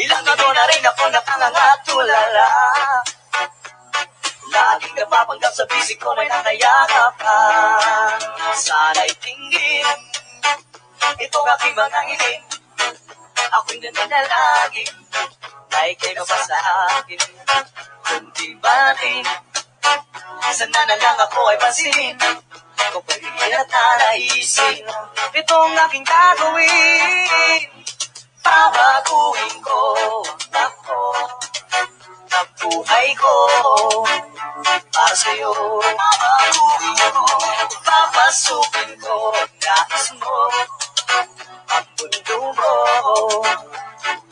Ilang taon na rin ako nakangangatulala. Laging napapanggap sa bisig ko may nakayakapan. Sana'y tingin itong aking mga hiling. Ako'y nananalangin na ika'y pa sa akin. Kundi ba rin sana na lang ako ay pansinin. Kung pagigil at naisin itong aking gagawin. Pabaguhin ko ako ang buhay ko para sa'yo. Pabaguhin ko, papasukin ko, nais mo ang mundo mo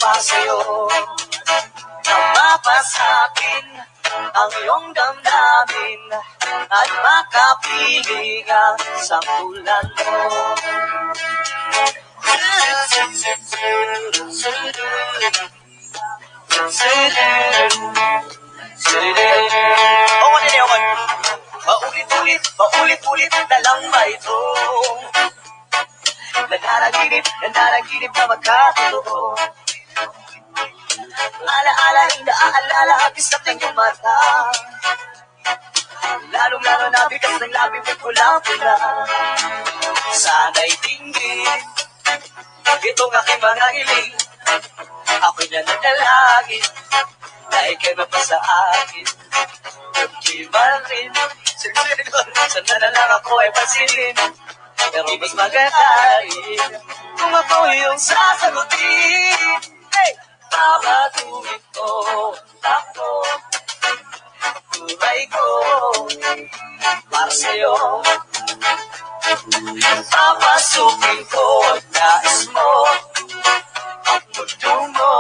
para sa'yo. Mapasakin ang iyong damdamin at makapiling ang sampulan mo. Paulit-ulit na lang ba ito? Nananaginip na magkatotoo. Alaala, inaalala at isap ng iyong mata. Tikas ng labi mo pula-pula. Sana'y tingin itong aking mga hiling. Ako'y nananalangin na ika'y mapasa akin. Di ba rin sana na lang ako ay pansinin. Pero mas maganda rin kung ako yung sasagutin. Hey! Papatungin ko ako, buhay ko para sa'yo. Papasukin ko ang nais mo, ang mundo mo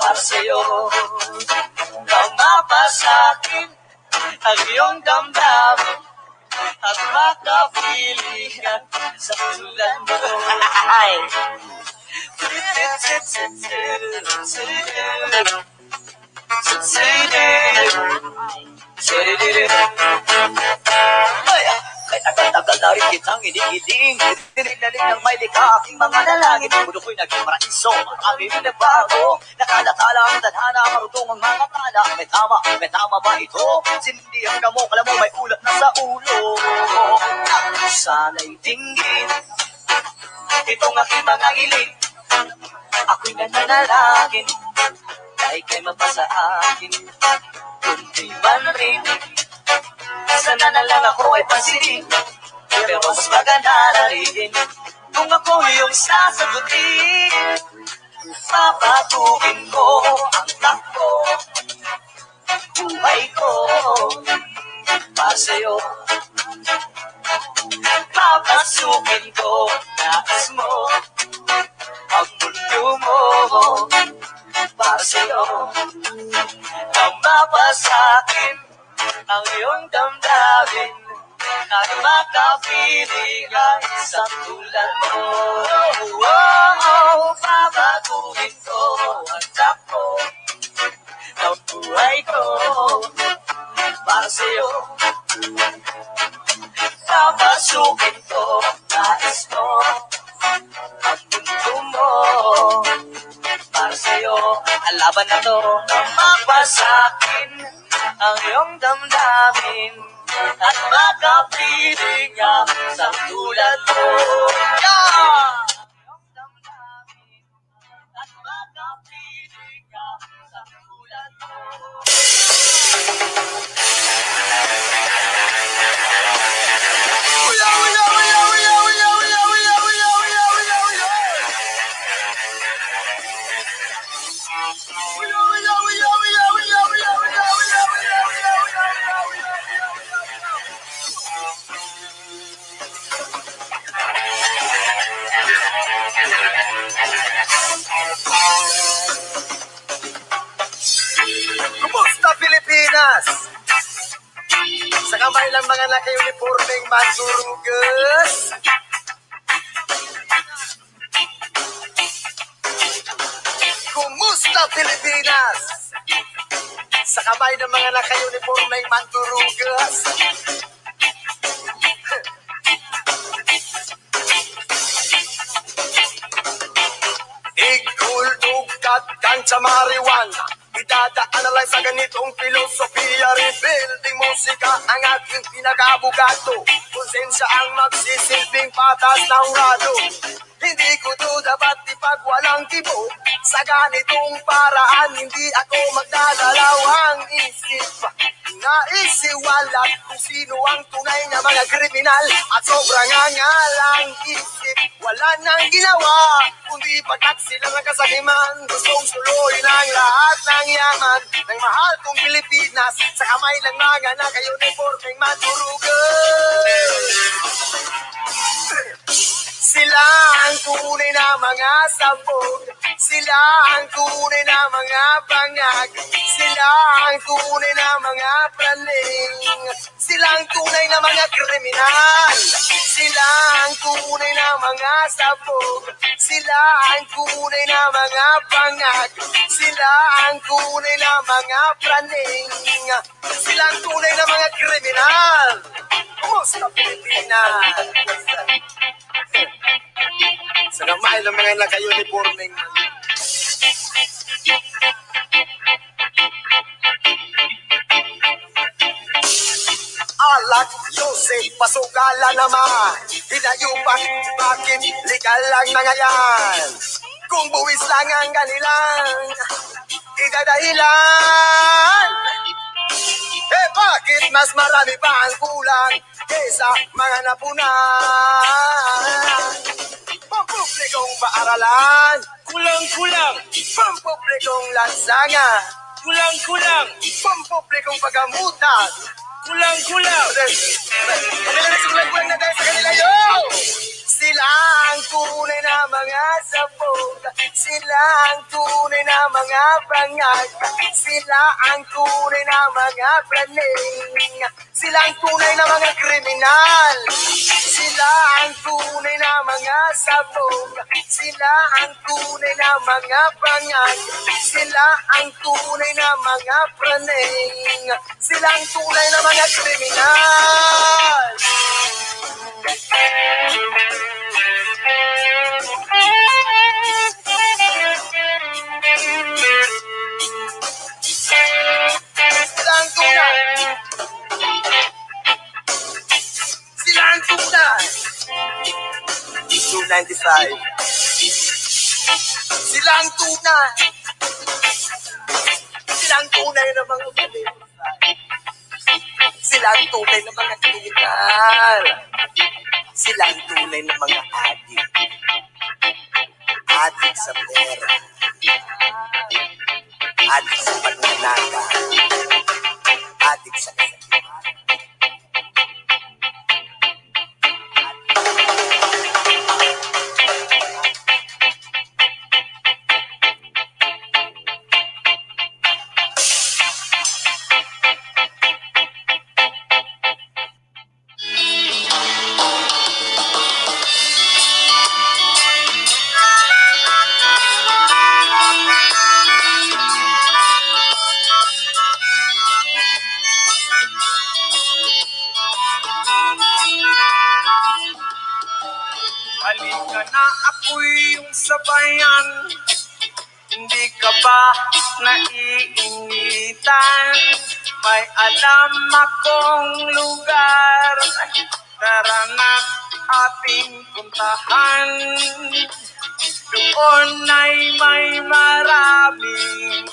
para sa'yo. Nang mapasakin ang iyong damdamin at makapiling sa tulad mo. Kahit tagal-tagal na rin kitang inigiling, dinilaling ng may likha aking mga nalangin. Puno ko'y naging maraiso, marami rin nagbago. Nakalatala ang tadhana, marutong ang mga tala. May tama ba ito? Sindihan ka mo, kala mo may ulat na sa ulo. Sana'y tingin itong aking mga hiling. Ako'y nananalangin na ika'y mapasa akin. Kundi man rin sana na lang ako ay pansinin. Pero mas maganda na rin kung ako yung sasagutin. Papatukin ko ang takbo, buhay ko para sa'yo. Papasukin ko nais mo, ang mundo mo para sa'yo. Nang mapasakin ang iyong damdamin at makapilingan sa tulad mo. Babaguhin ko ang takbo ng buhay ko para sa'yo. Papasukin ko nais mo, ang mundo mo para sa'yo. Ang laban na to nang mapasakin ang iyong damdamin at makapiling nga sa tulad mo. Yeah! Ang damdamin at makapiling nga sa tulad mo. Kumusta Pilipinas? Sa kamay lang mga naka-uniformeng mansurugas. Kumusta Pilipinas? Sa kamay ng mga naka-uniformeng mansurugas. Igultog kat sa marijuana. Idadaan na lang sa ganitong filosofiya. Rebuilding musika ang aking pinag-abugato. Konsensya ang magsisilbing patas ng rado. Hindi ko to dapat ipag walang kibo. Sa ganitong paraan hindi ako magdadalawang isip. Naisiwalat kung sino ang tunay na mga kriminal. At sobrang angalang isip. Wala nang ginawa kundi pagkat sila nagkasakiman. Gustong suluhin ang lahat ng yaman ng mahal kong Pilipinas sa kamay ng mga naka-uniformeng maturugan. Sila ang tunay na mga sabog. Sila ang tunay na mga bangag. Sila ang tunay na mga praning. Sila ang tunay na mga kriminal. Sila ang tunay na mga sabog. Sila ang tunay na mga bangag. Sila ang tunay na mga praning. Sila ang tunay na mga kriminal. Kumusta Pilipinas? Sa gamay ng mga naka-uniforming alak, Yose, pasukala naman. Hinayupan, bakit legal lang na ngayon? Kung buwis lang ang kanilang ikadahilan. Eh bakit mas marami pa ang kulang kesa mga napunan? Pampublikong paaralan, Kulang-kulang, pampublikong lansangan, kulang-kulang, pampublikong paggamutan. kulang-kulang. Kulang na tayo sa kanila, yo! Sila ang tunay na mga sabog, sila ang tunay na mga bangag, sila ang tunay na mga praning, sila ang tunay na mga kriminal, sila ang tunay na mga sabog, sila ang tunay na mga bangag, sila ang tunay na mga praning, sila ang tunay na mga kriminal. Silang tunay. Silang tunay. 295. Silang tunay. Silang tunay na mga kriminal. Silang tunay na mga kriminal. Silang tunay na mga adik. Adik sa pera. Adik sa pagnanaka. Adik sa kasakitan. Halika na, ako'y yung sabayan. Hindi ka ba naiinitan? May alam akong lugar. Tara na ating puntahan. Doon ay may maraming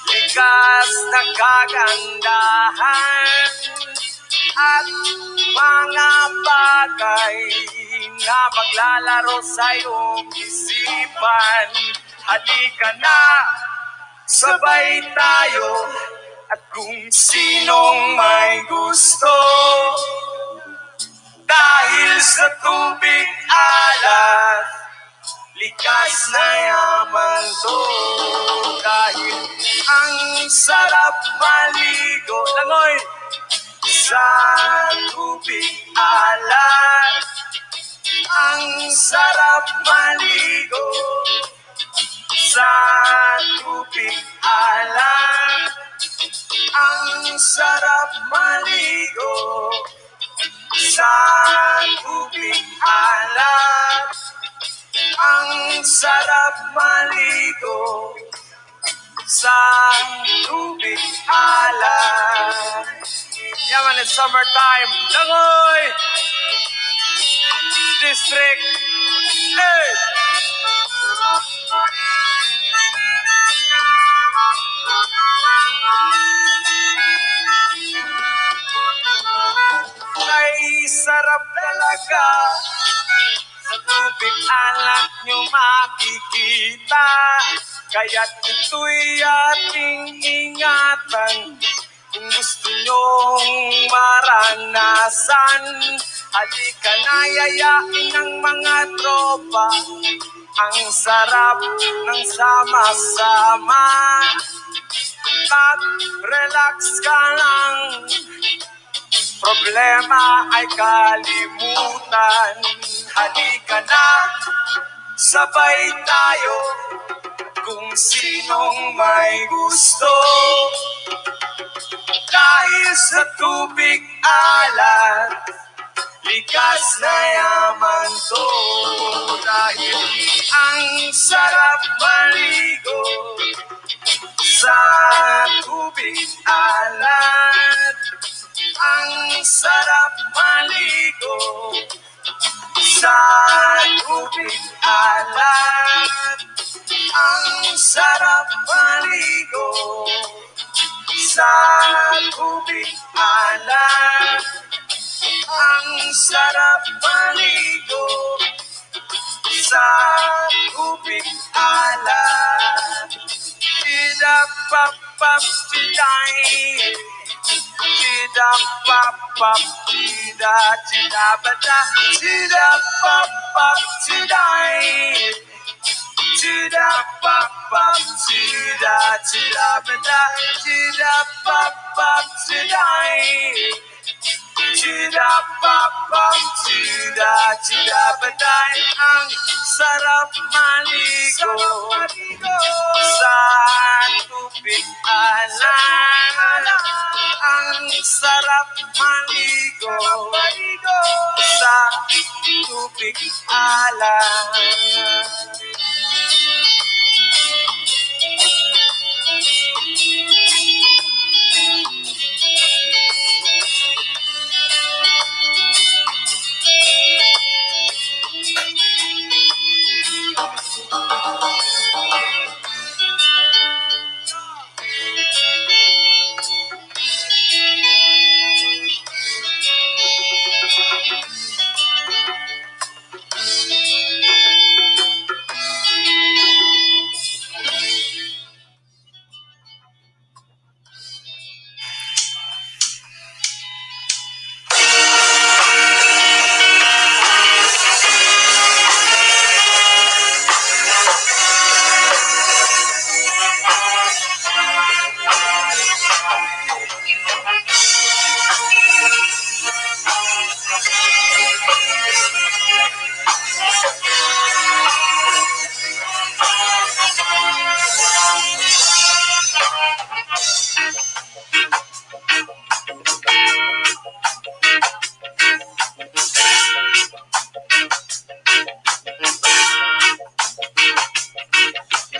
likas na kagandahan at mga bagay na maglalaro sa iyong isipan. Halika na, sabay tayo, at kung sinong may gusto, dahil sa tubig alat, likas na yaman to. Dahil ang sarap maligo, langoy, sa tubig alat. Ang sarap maligo sa tubig alat. Ang sarap maligo sa tubig alat. Ang sarap maligo sa tubig alat. Yaman, it's summertime. Langoy! District. Hey! Ay, sarap talaga. Sa tubig alat nyo makikita. Kaya't ito'y ating ingatan. Kung gusto nyong maranasan, halika na, yayain ng mga tropa. Ang sarap ng sama-sama. Mag-relax ka lang, problema ay kalimutan. Halika na, sabay tayo, kung sinong may gusto. Dahil sa tubig alat, likas na yaman to. Dahil ang sarap maligo sa tubig alat. Ang sarap tubig alat, ang sarap maligo sa tubig alat. Chida pop pop chiday, chida pop pop chida chida bada, chida pop pop chiday, chida pop pop chida chida bada, chida pop pop chiday. Chida pop pop chida chida baday, ang sarap maligo sa tubig alat, ang sarap maligo sa tubig alat.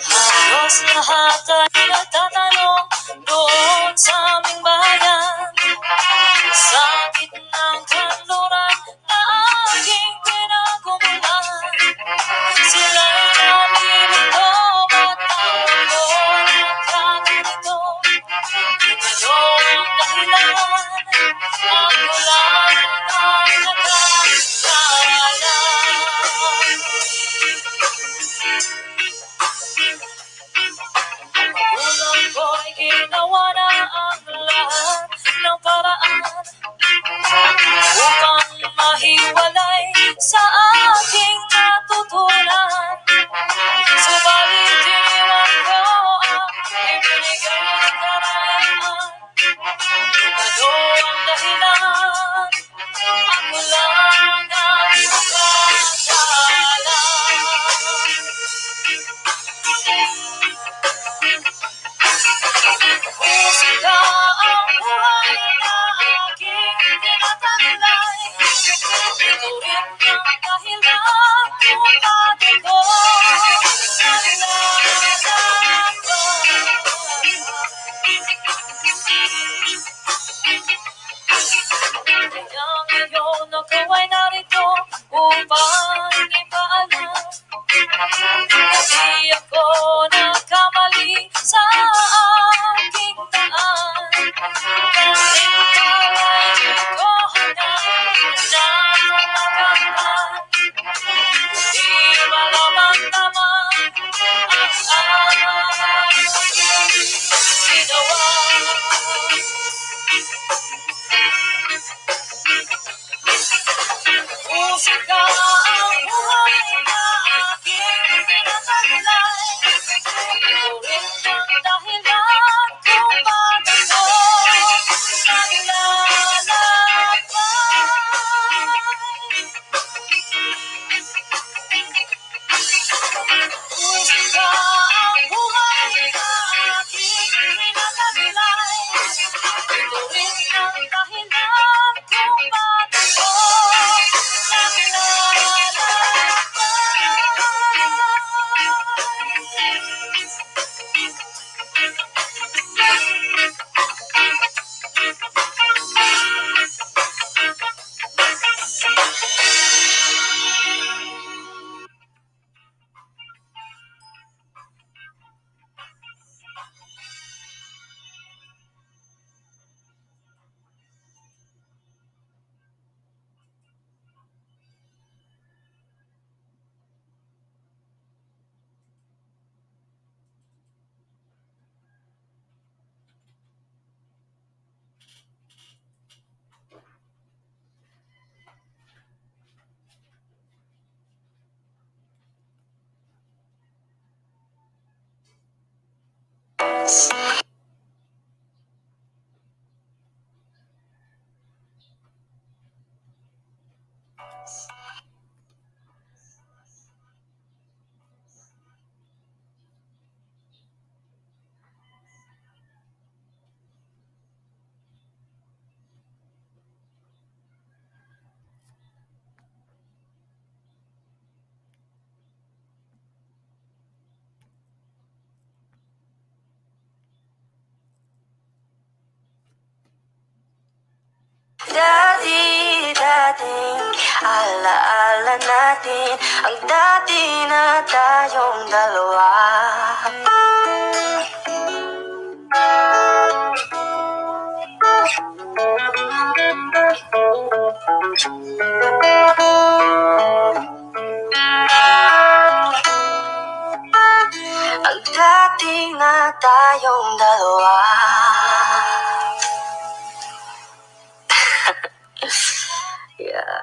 Halos lahat ay nagtatanong doon sa aming bayan, sa gitnang kanluran na aking pinagumulan. Sila'y nalilito at ang mundo nagkaganito. Ano ang dahilan? Ako lang ang nakakaalam. Magulang ko'y ginawa na ang lahat ng paraan upang mahiwalay sa aking natutunan. Subalit iniwan ko ang ibinigay ng karayaan. Ano ang dahilan? Dati-dating alaala natin ang dati na tayong dalawa. Ang dati na tayong dalawa. Yeah.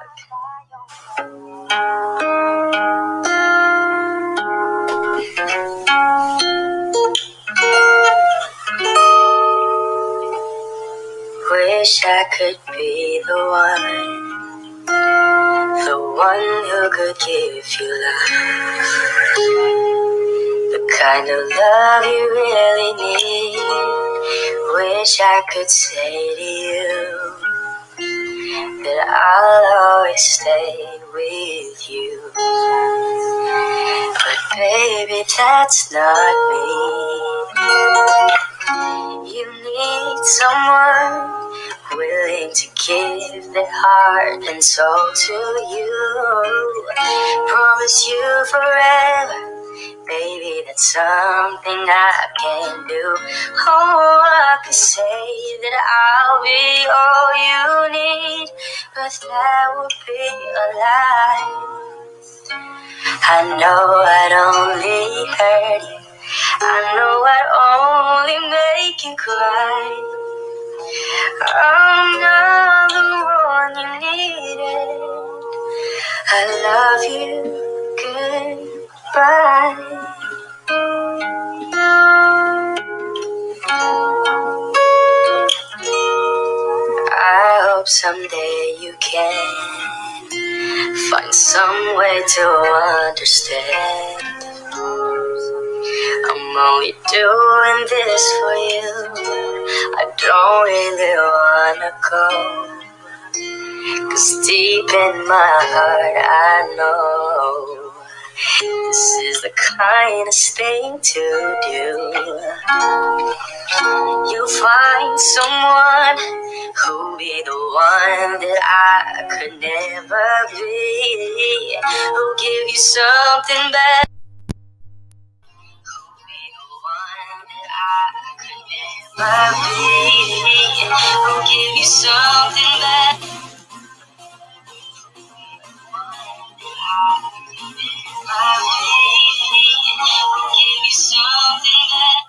Wish I could be the one who could give you love, the kind of love you really need. Wish I could say to you that I'll always stay with you, but baby, that's not me. You need someone willing to give their heart and soul to you. Promise you forever, baby, that's something I can do. Oh, I could say that I'll be all you need, but that would be a lie. I know I'd only hurt you, I know I'd only make you cry. I'm not the one you needed. I love you, goodbye. I hope someday you can find some way to understand. I'm only doing this for you. I don't really wanna go, 'cause deep in my heart I know this is the kindest thing to do. You'll find someone who'll be the one that I could never be, who'll give you something better. Who'll be the one that I could never be, who'll give you something better. Who'll give you something better.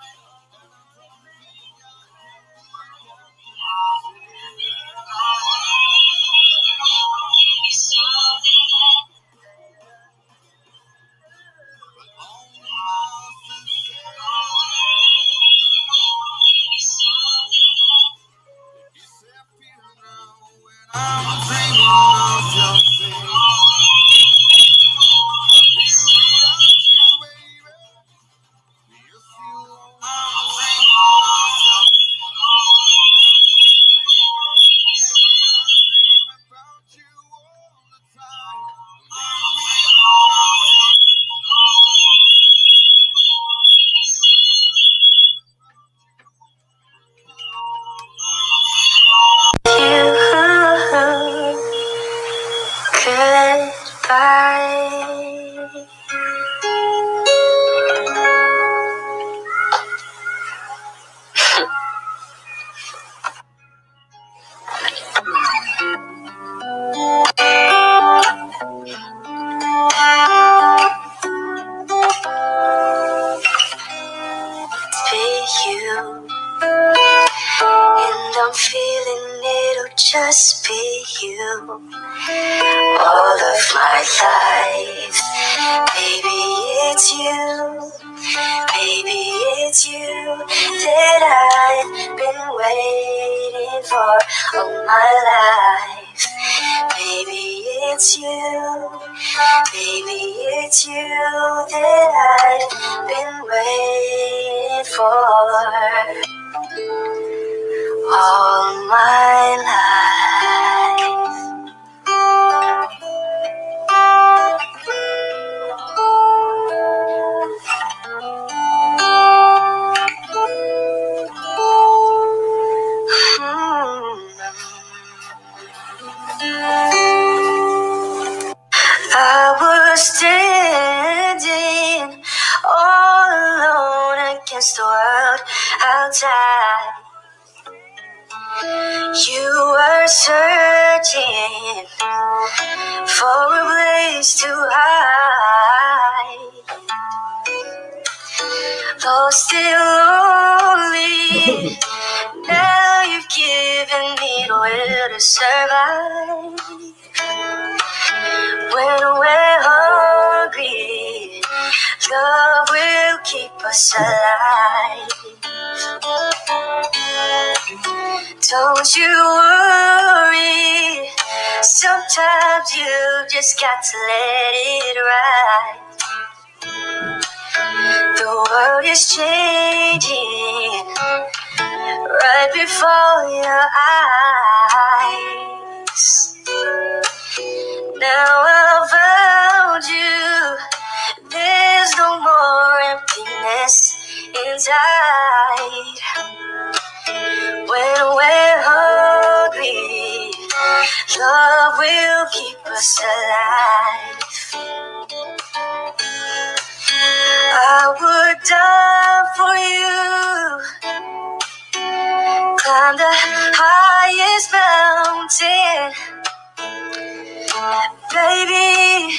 I'm feeling it'll just be you all of my life. Baby, it's you. Baby, it's you that I've been waiting for all my life. Baby, it's you. Baby, it's you that I've been waiting for all my life. I was standing all alone against the world outside. You were searching for a place to hide. Lost and lonely, now you've given me nowhere to survive. When we're hungry, love will keep us alive. Don't you worry, sometimes you just got to let it ride. The world is changing right before your eyes. Now I've found you, there's no more emptiness inside. When we're hungry, love will keep us alive. I would die for you, climb the highest mountain. Baby,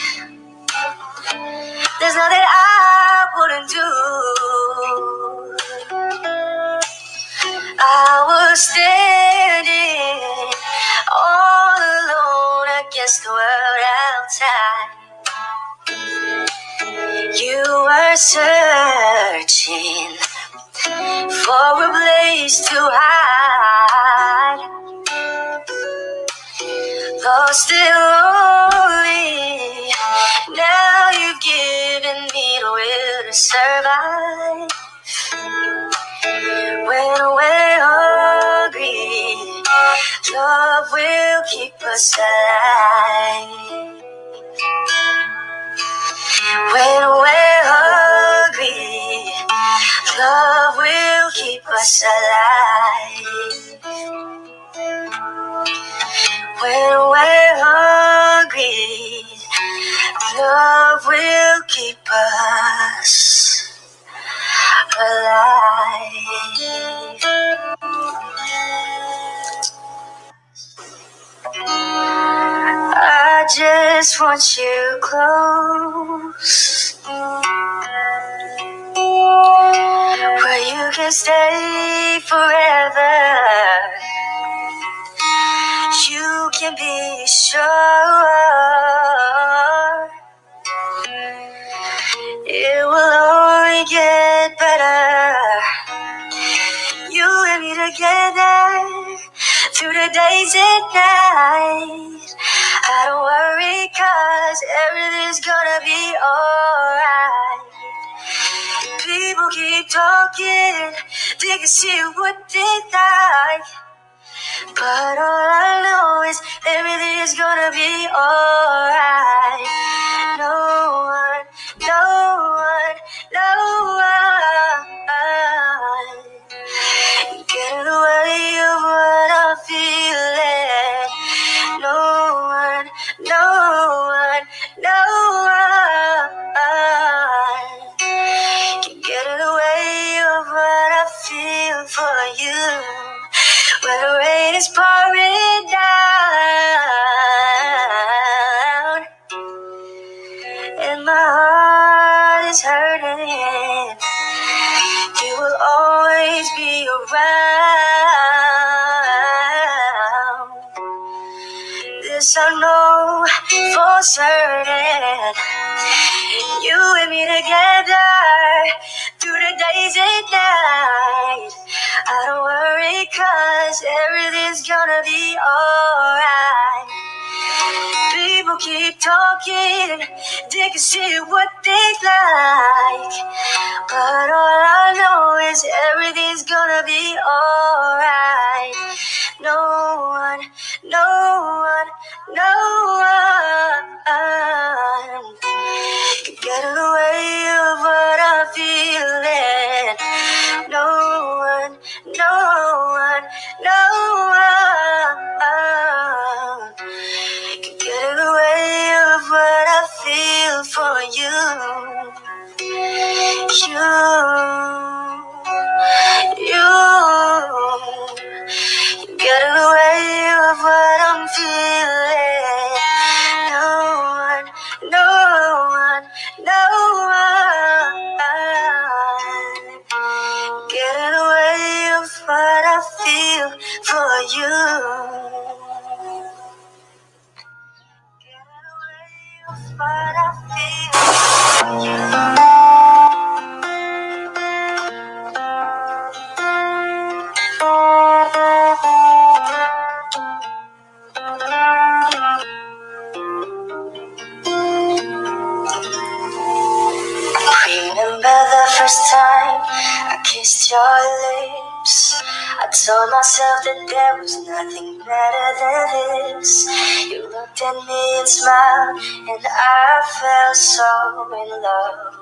there's nothing I wouldn't do. I was standing all alone against the world outside. You were searching for a place to hide. Lost and lonely, now you've given me nowhere to survive. When we're hungry, love will keep us alive. When we're hungry, love will keep us alive. When we're hungry, love will keep us alive. I just want you close, where you can stay forever. You can be sure it will only get better. You and me together through the days and nights. I don't worry, 'cause everything's gonna be alright. People keep talking, they can see what they like, but all I know is everything's gonna be alright. No one, no one, no one get in the way of what I'm feeling. No one, no one, no one can get in the way of what I feel for you. When the rain is pouring down and my heart is hurting, you will always be around. this I know for certain. You and me together through the days and night. I don't worry, 'cause everything's gonna be alright. People keep talking, they can say what they like, but all I know is everything's gonna be alright. No one, no one, no one can get in the way of what I'm feeling. No one, no one, no one can get in the way of what I feel for you. You get in the way of what I'm feeling. No one, no one, no one get in the way of what I feel for you. Get in the way of what I feel for you. Remember the first time I kissed your lips. I told myself that there was nothing better than this. You looked at me and smiled, and I felt so in love.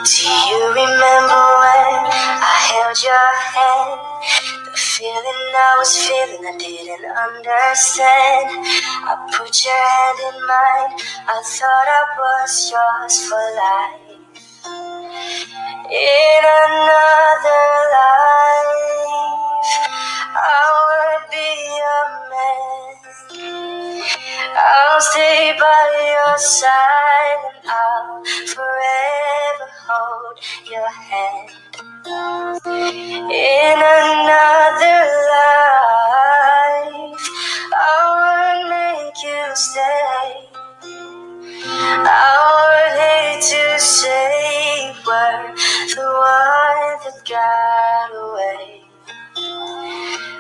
Do you remember when I held your hand? The feeling I was feeling I didn't understand. I put your hand in mine, I thought I was yours for life. In another life, I would be your man. I'll stay by your side, and I'll forever hold your hand. In another life, I would make you stay. I would hate to say we're the one that got away,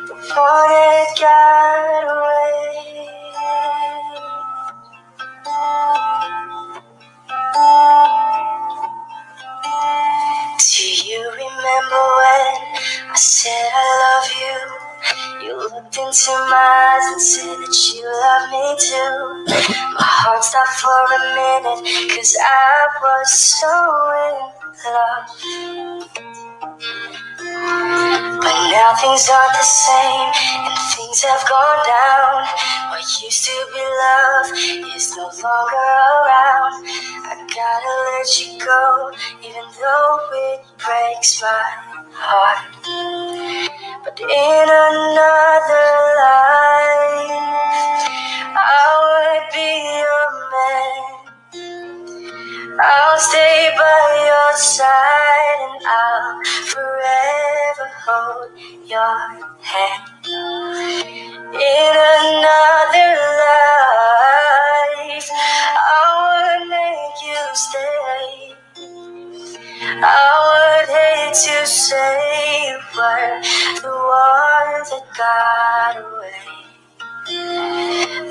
the one that got away. Do you remember when I said I love you? You looked into my eyes and said that you love me too. My heart stopped for a minute, 'cause I was so in love. But now things aren't the same, and things have gone down. What used to be love is no longer around. I gotta let you go, even though it breaks my heart. But in another life, I would be your man. I'll stay by your side, and I'll forever hold your hand. In another life, I would make you stay. I would hate to say we're the one that got away,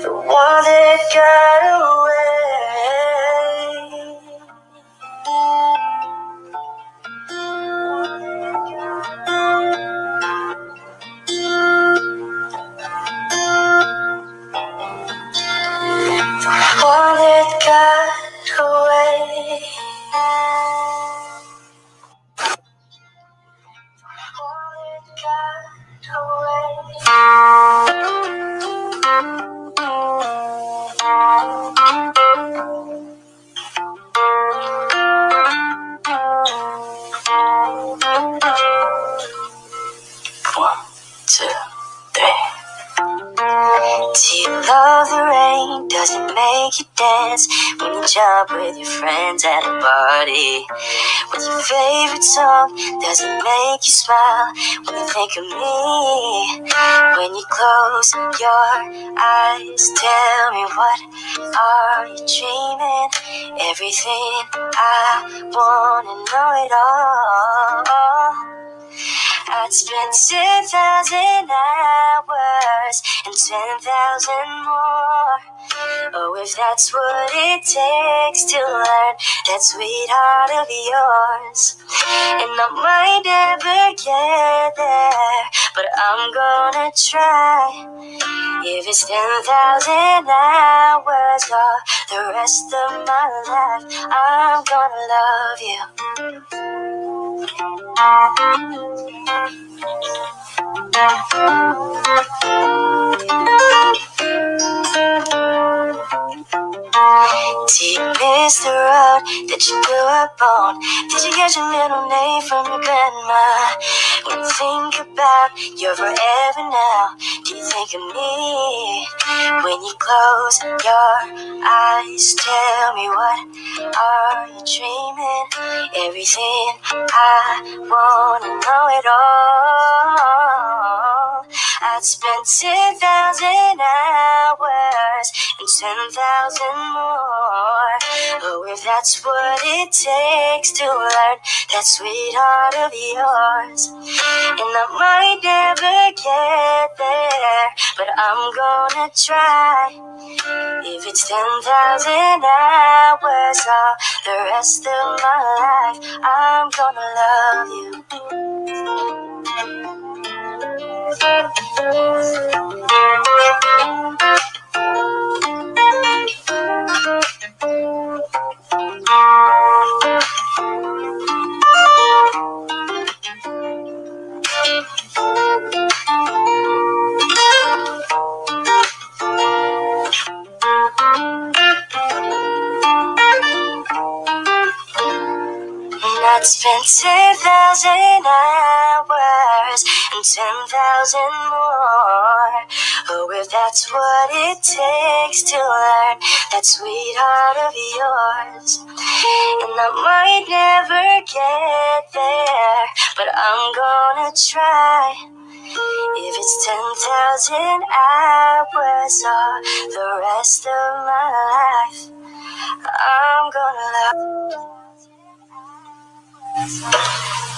the one that got away. The one that got away. One, two, three. Do you love the rain? Does it make you dance when you jump with your friends at a party? What's your favorite song? Does it make you smile when you think of me? When you close your eyes, tell me, what are you dreaming? Everything I wanna know it all. I'd spend 10,000 hours and 10,000 more. Oh, if that's what it takes to learn that sweetheart of yours. And I might never get there, but I'm gonna try. If it's 10,000 hours or the rest of my life, I'm gonna love you. Do you miss the road that you grew up on? Did you get your middle name from your grandma? When you think about your forever now, do you think of me? When you close your eyes, tell me, what are you dreaming? Everything I wanna know it all. I'd spend 10,000 hours and 10,000 more. Oh, if that's what it takes to learn that sweetheart of yours. And I might never get there, but I'm gonna try. If it's 10,000 hours or the rest of my life, I'm gonna love you. I'd spend 10,000 hours and 10,000 more. Oh, if that's what it takes to learn that sweetheart of yours. And I might never get there, but I'm gonna try. If it's 10,000 hours or the rest of my life, I'm gonna love.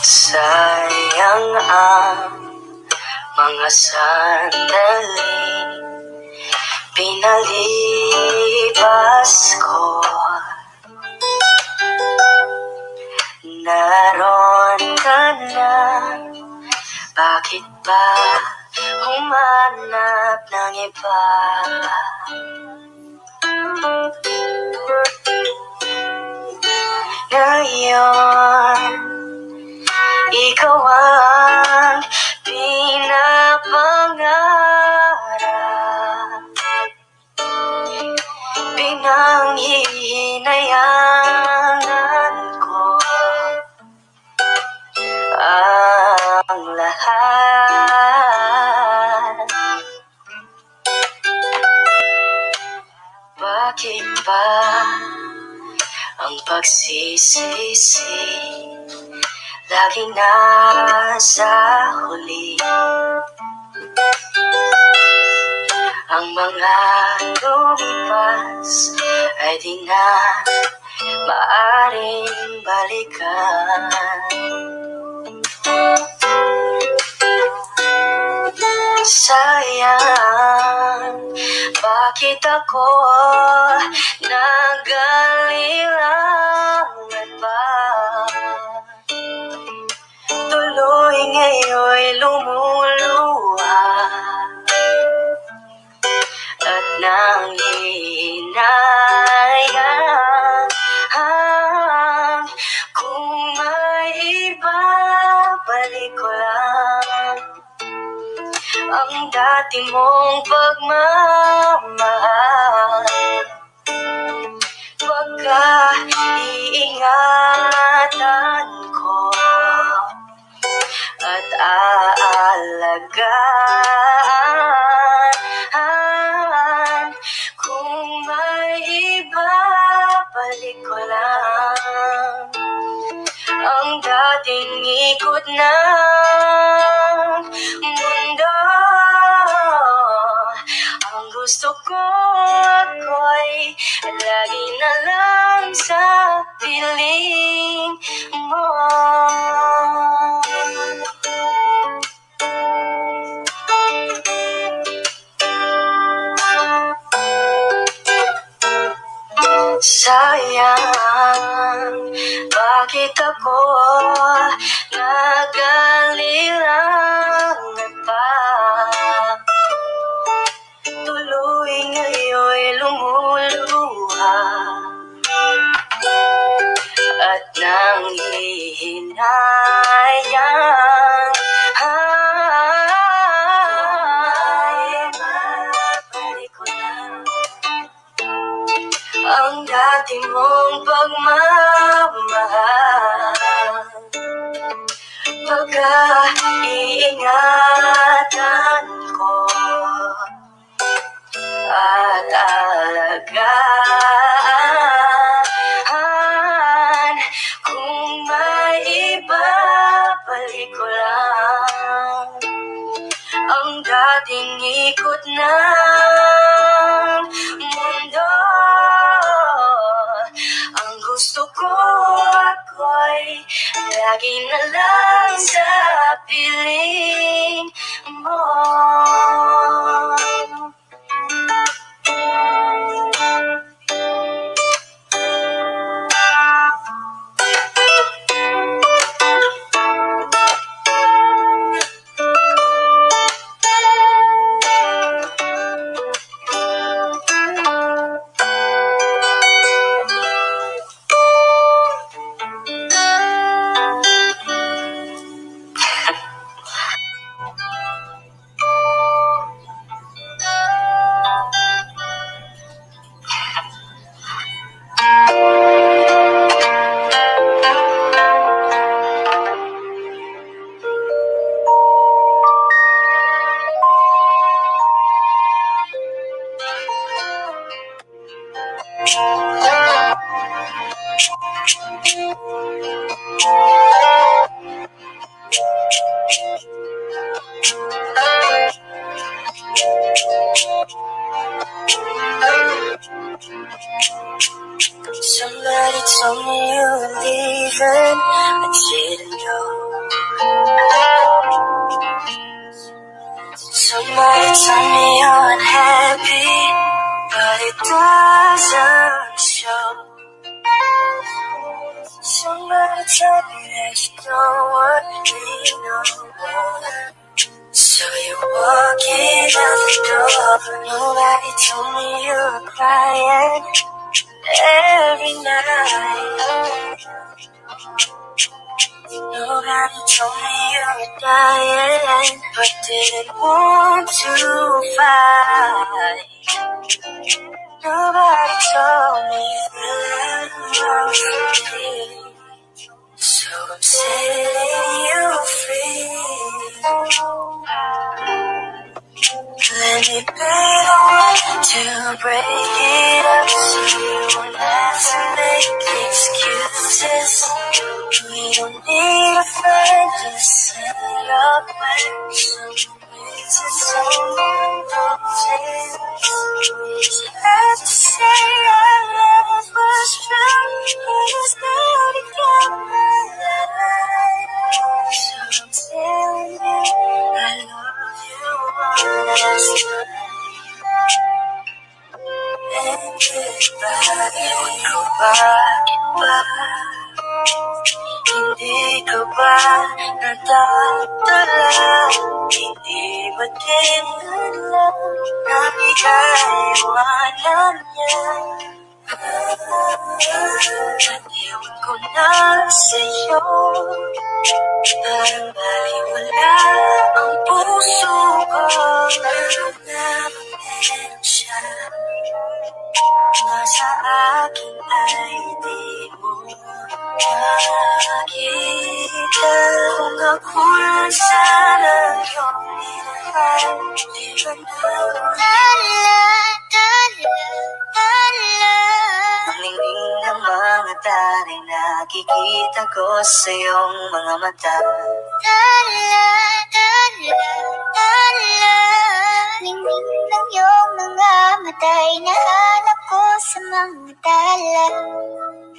Sayang ang mga sandali pinalipas ko. Naroon ka na, bakit ba humanap ng iba? Ngayon, ikaw ang pinapangarap, pinanghihinayangan ko ang lahat. Bakit ba ang pagsisisi laging nasa huli? Ang mga lumipas ay di na maaring balikan. Sayang, bakit ako nag-alilangan pa? Tuloy ngayon'y lumuluha at nanghihinayang kung may ibabalik ko lang ang dati mong pagmamahal. Pagka-iingatan ko at aalagaan kung ikot ng mundo. Ang gusto ko ako'y lagi na lang sa piling mo. Sayang, bakit ako nag-alilangan pa? Tuloy ngayon'y lumuluha at nanghihinayang ay mabalik ko na ang dati mong pagmamahal. Pagka-iingatan ko at alagaan, kung may ibabalik ko lang ang dating ikot ng mundo. Ang gusto ko ako'y lagi na lang sa piling mo. Somebody told me you were leaving, I didn't know. Somebody told me you're unhappy, but it doesn't show. Somebody told me that you don't want me no more, so you're walking out the door. Nobody told me you were crying every night. Nobody told me you were dying, but didn't want to fight. Nobody told me that love was free, so I'm setting you free. Let me be the one to break it up, so you won't have to make excuses. We don't need a friend to set up when some someone roses. We just have to say our love was true, but it's not together. So I'm telling you, I love you honestly. And goodbye, goodbye. Hindi ka ba natatala? Hindi ba kailanman na ikaiwanan niya? Naniwan ko na sa'yo, parang baliwala ang puso ko. Parang naman siya, nasa akin ay di mo nakita. Kung ako lang sana yung minahal, di ba na ang ningning ng mga taring na nakikita ko sa iyong mga mata. Ningning ng iyong mga mata'y nahanap ko sa mga tala.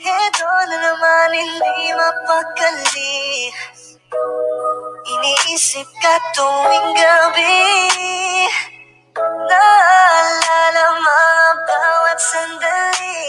Ito na naman hindi mapakali, iniisip ka tuwing gabi. Naalala mga bawat sandali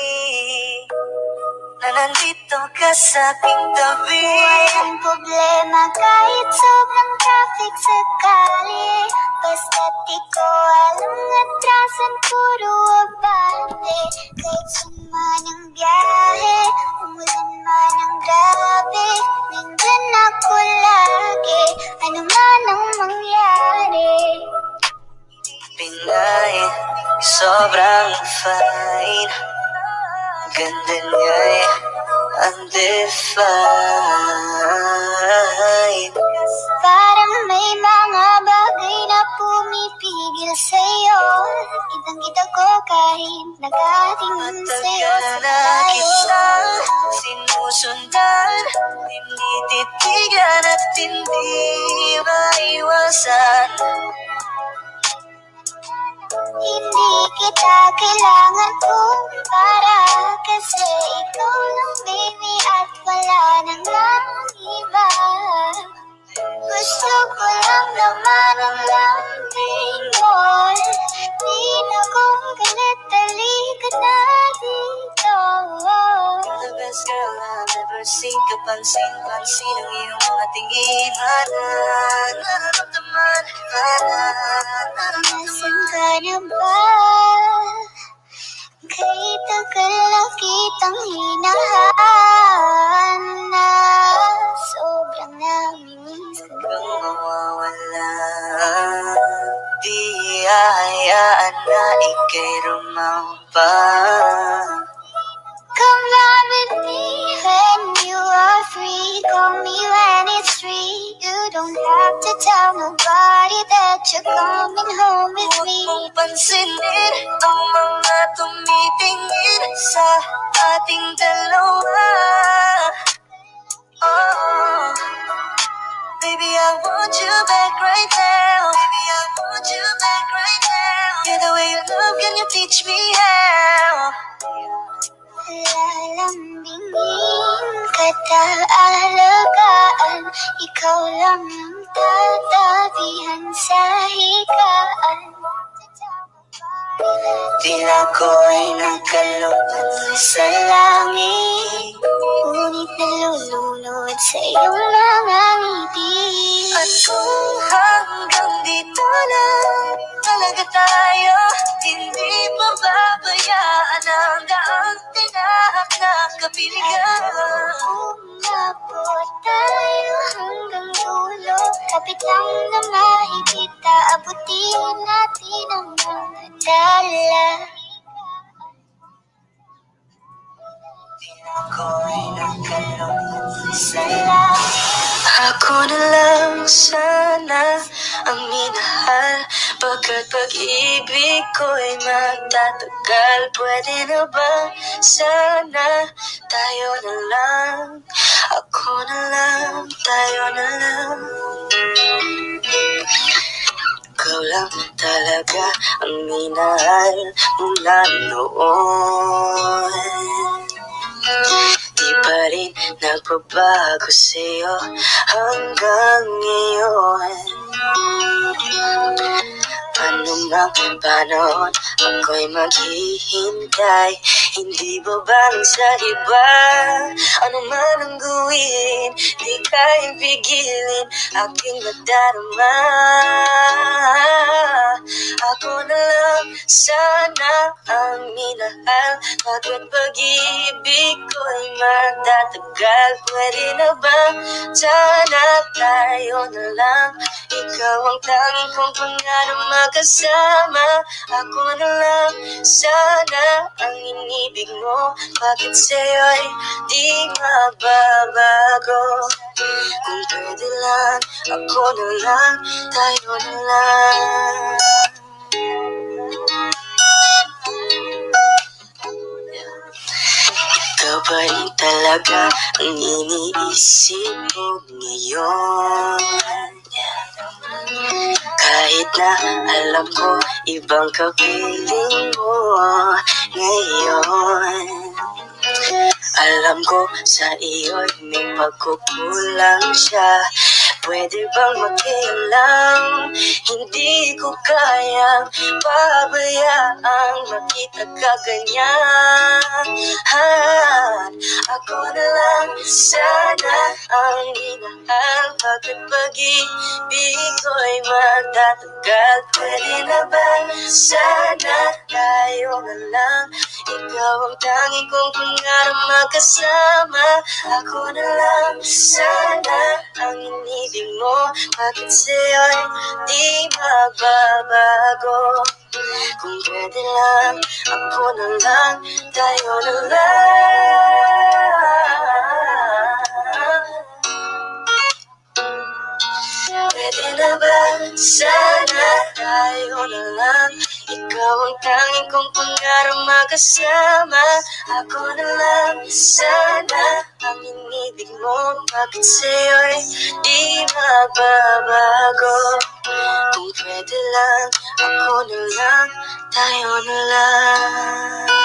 na nandito ka sa aking tabi. Walang problema kahit sobrang traffic sakali. Basta't di ko alam atrasan, puro abante. Kahit saan man ang biyahe, umulan man ang grabe, nandyan ako lagi, ano man ang mangyari. Pinay, sobrang fine, ganda niya'y undefined. Parang may mga bagay na pumipigil sa'yo. Kitang-kita ko kahit nakatingin sa'yo sa Matagal na tayo. kitang sinusundan, tinititigan at hindi maiwasan. Hindi kita kailangan kumpara, kasi ikaw lang baby at wala nang iba. Gusto ko lang naman ang lambing mo. Di na ko galit, halika na dito. The best girl I've ever seen, kapansin-pansin ang iyong mga tingin. Nararamdaman, Nasaan ka na ba? Kay tagal na kitang hinahanap, sobrang namimiss ka. hanggang mawawala. Di hahayaan na ika'y rumampa. Come ride with me when you are free. Call me when it's free. You don't have to tell nobody that you're coming home with Huwag me. mong pansinin ang mga tumitingin sa ating dalawa. Oh, baby, I want you back right now. Baby, I want you back right now. Yeah, the way you love, can you teach me how? Lalambingin kita, alagaan. Ikaw lang ang tatabihan sa higaan. Tila ko ay nagkaloob sa langit, Ngunit nalulunod sa iyong mga ngiti. at kung hanggang dito lang talaga tayo, hindi pababayaan ang daang tinahak na kapiligan. Umabot tayo hanggang dulo, kapit lang na mahigit, aabutin natin ang mga dala. Ako ay nagkaloob sa langit. Ako na lang sana ang minahal, pagkat pag-ibig ko'y magtatagal. Pwede na ba sana tayo na lang, ako na lang, tayo na lang. Ikaw lang talaga ang minahal mula noon. Di pa rin nagbabago sa'yo hanggang ngayon. Anumang panahon ako'y maghihintay, hindi babalik sa iba. Ano man ang gawin, di kaya pigilin aking nadarama. Ako na lang sana ang minahal, pagkat pag-ibig ko'y magtatagal. Pwede na ba sana tayo na lang, ikaw ang tanging kong pangarap magkasama. Ako na lang sana ang inibig mo, bakit sa'yo'y di mababago. Kung pwede lang, ako na lang, tayo na lang. Ikaw pa rin talaga ang iniisip mo ngayon. Kahit na alam ko ibang kapiling mo ngayon. Alam ko sa iyo'y may pagkukulang siya. Pwede bang makialam? Hindi ko kayang pabayaang makita ka ganyan. Ako na lang sana ang minahal. Bakit pag-ibig ko'y magtatagal? Pwede na ba sana tayo na lang? Ikaw ang tanging kong pangarap magkasama. Ako na lang sana ang inibig mo. Bakit sa'yo'y di magbabago? Kung pwede lang, ako na lang, tayo na lang. Pwede na ba sana tayo na lang? Ikaw ang tanging kong pangarap magkasama. Ako na lang sana ang inibig mo. Bakit sa'yo'y di magbabago? Kung pwede lang, ako na lang, tayo na lang.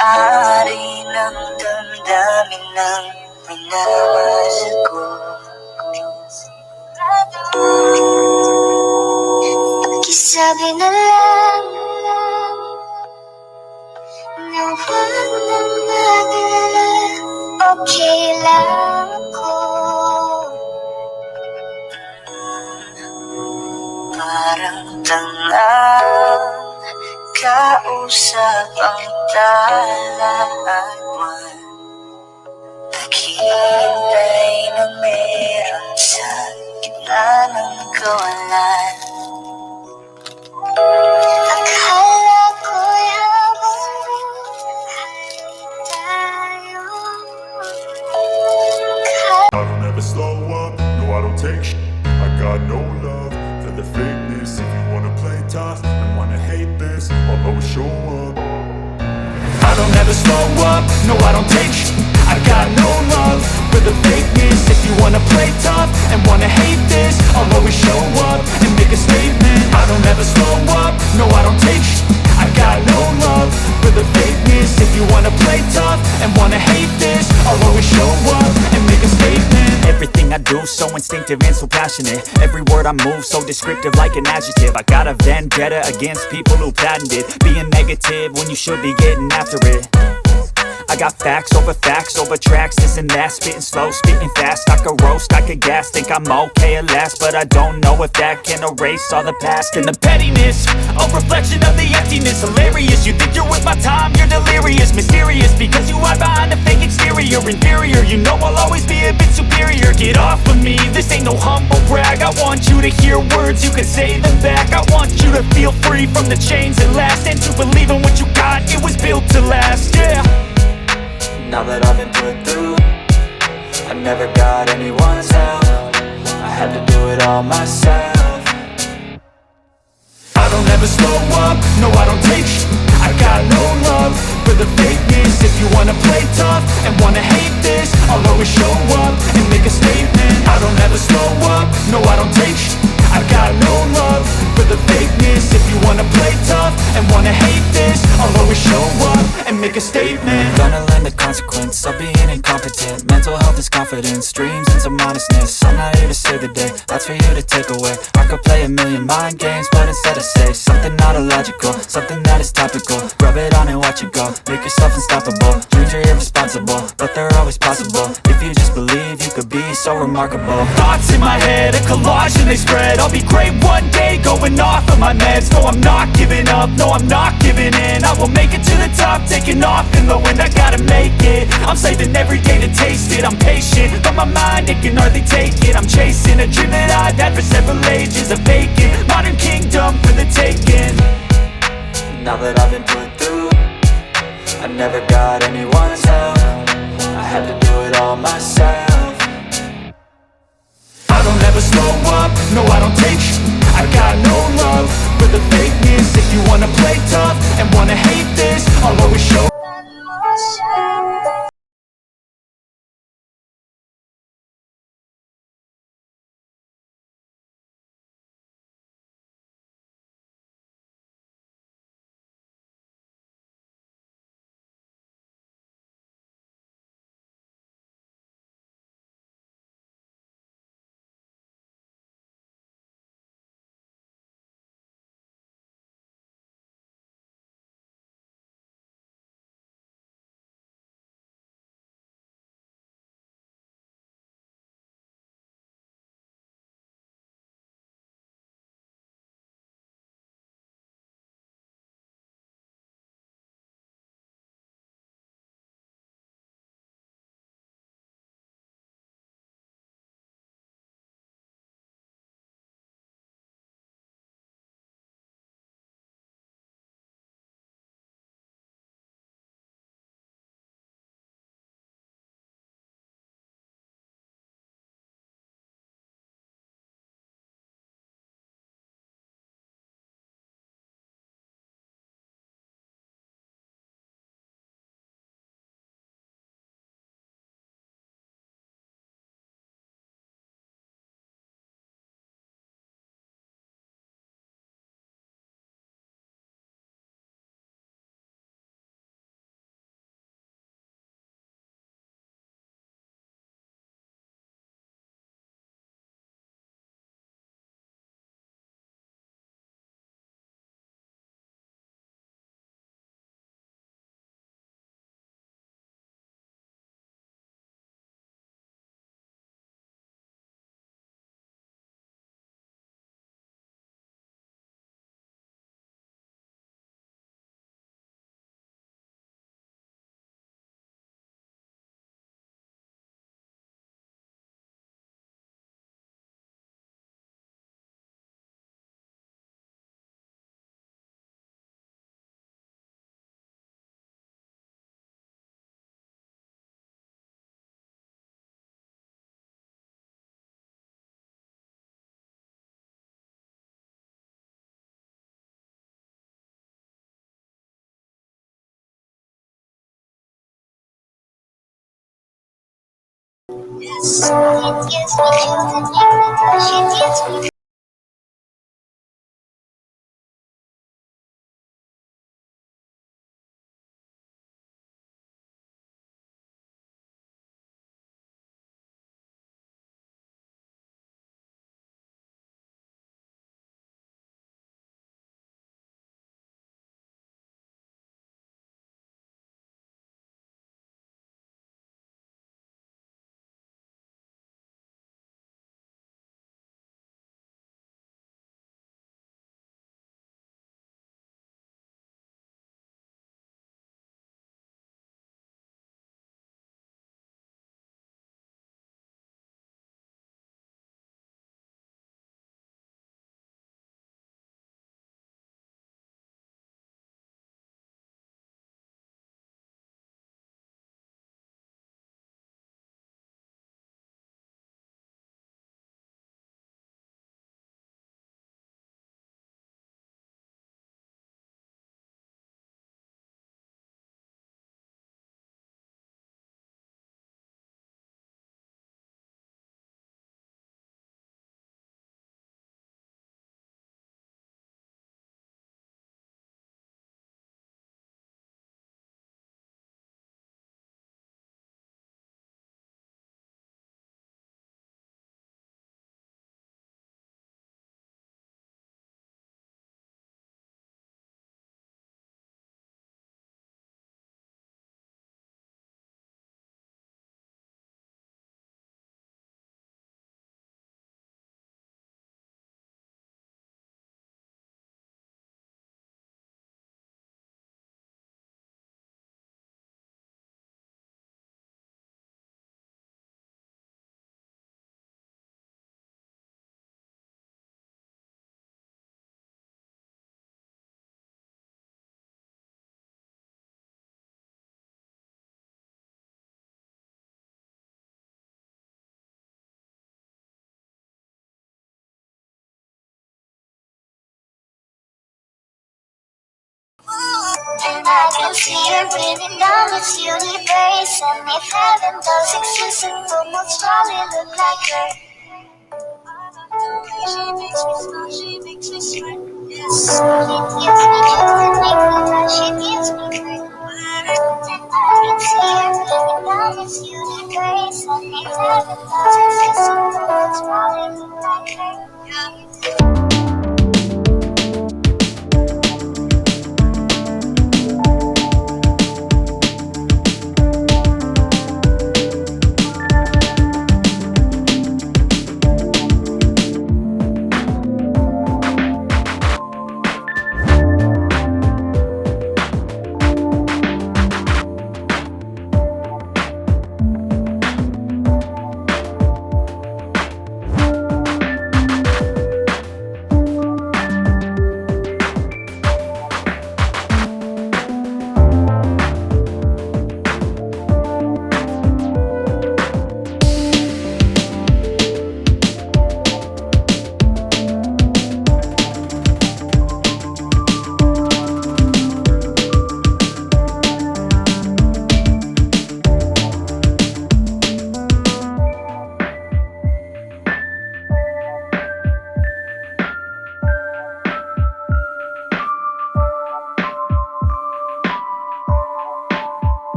Ari ng damdamin ng minamahal ko. Pakisabi na lang na huwag nang mag-alala, okay lang ako. Parang tangang kausap ang talawan. Naghihintay ng meron sa gitna ng kawalan. Akala ko'y habang tayo. I don't ever slow up, no I don't take sh**. I got no love for the fakeness. If you wanna play tough and wanna hate this, I'll always show up. I don't ever slow up, no I don't take sh**. I got no love for the fakeness. If you wanna play tough and wanna hate this, I'll always show up and make a statement. I don't ever slow up, no I don't take sh**. I got no love for the fakeness. If you wanna play tough and wanna hate this, I'll always show up and make a statement. Everything I do so instinctive and so passionate. Every word I move so descriptive like an adjective. I got a vendetta against people who patented being negative when you should be getting after it. I got facts over tracks, this and that. Spitting slow, spitting fast. I could roast, I could gas. Think I'm okay at last, but I don't know if that can erase all the past. And the pettiness, a reflection of the emptiness. Hilarious, you think you're worth my time, you're delirious. Mysterious, because you hide behind a fake exterior. Inferior, you know I'll always be a bit superior. Get off of me, this ain't no humble brag. I want you to hear words, you can say them back. I want you to feel free from the chains that last, and to believe in what you got, it was built to last, yeah. Now that I've been put through, I never got anyone's help. I had to do it all myself. I don't ever slow up, no I don't take sh**. I got no love for the fakeness. If you wanna play tough and wanna hate this, I'll always show up and make a statement. I don't ever slow up, no I don't take sh**. I got no love for the fakeness. If you wanna play tough and wanna hate this, I'll always show up and make a statement. Gonna learn the consequence of being incompetent. Mental health is confidence, dreams and some honestness. I'm not here to save the day, that's for you to take away. I could play a million mind games, but instead I say something not illogical, something that is topical. Rub it on and watch it go, make yourself unstoppable. Dreams are irresponsible, but they're always possible. If you just believe, you could be so remarkable. Thoughts in my head, a collage and they spread. I'll be great one day, going off of my meds. No, I'm not giving up, no, I'm not giving in. I will make it to the top, taking off in the wind. I gotta make it, I'm saving every day to taste it. I'm patient, but my mind, it can hardly take it. I'm chasing a dream that I've had for several ages. A vacant, modern kingdom for the taking. Now that I've been put through, I never got anyone's help. I had to do it all myself. I don't ever slow up, no I don't take sh**. I got no love for the fakeness. If you wanna play tough and wanna hate this, I'll always show It gives me chills and make me blush. It gives me and I can see her breathing down this universe. And if heaven does exist, it will most probably look like her. She makes me smile, she makes me sweat. Yes. It gives me chills and make me blush. It gives me dread. And I can see her breathing down this universe. And if heaven does exist, it will most probably look like her.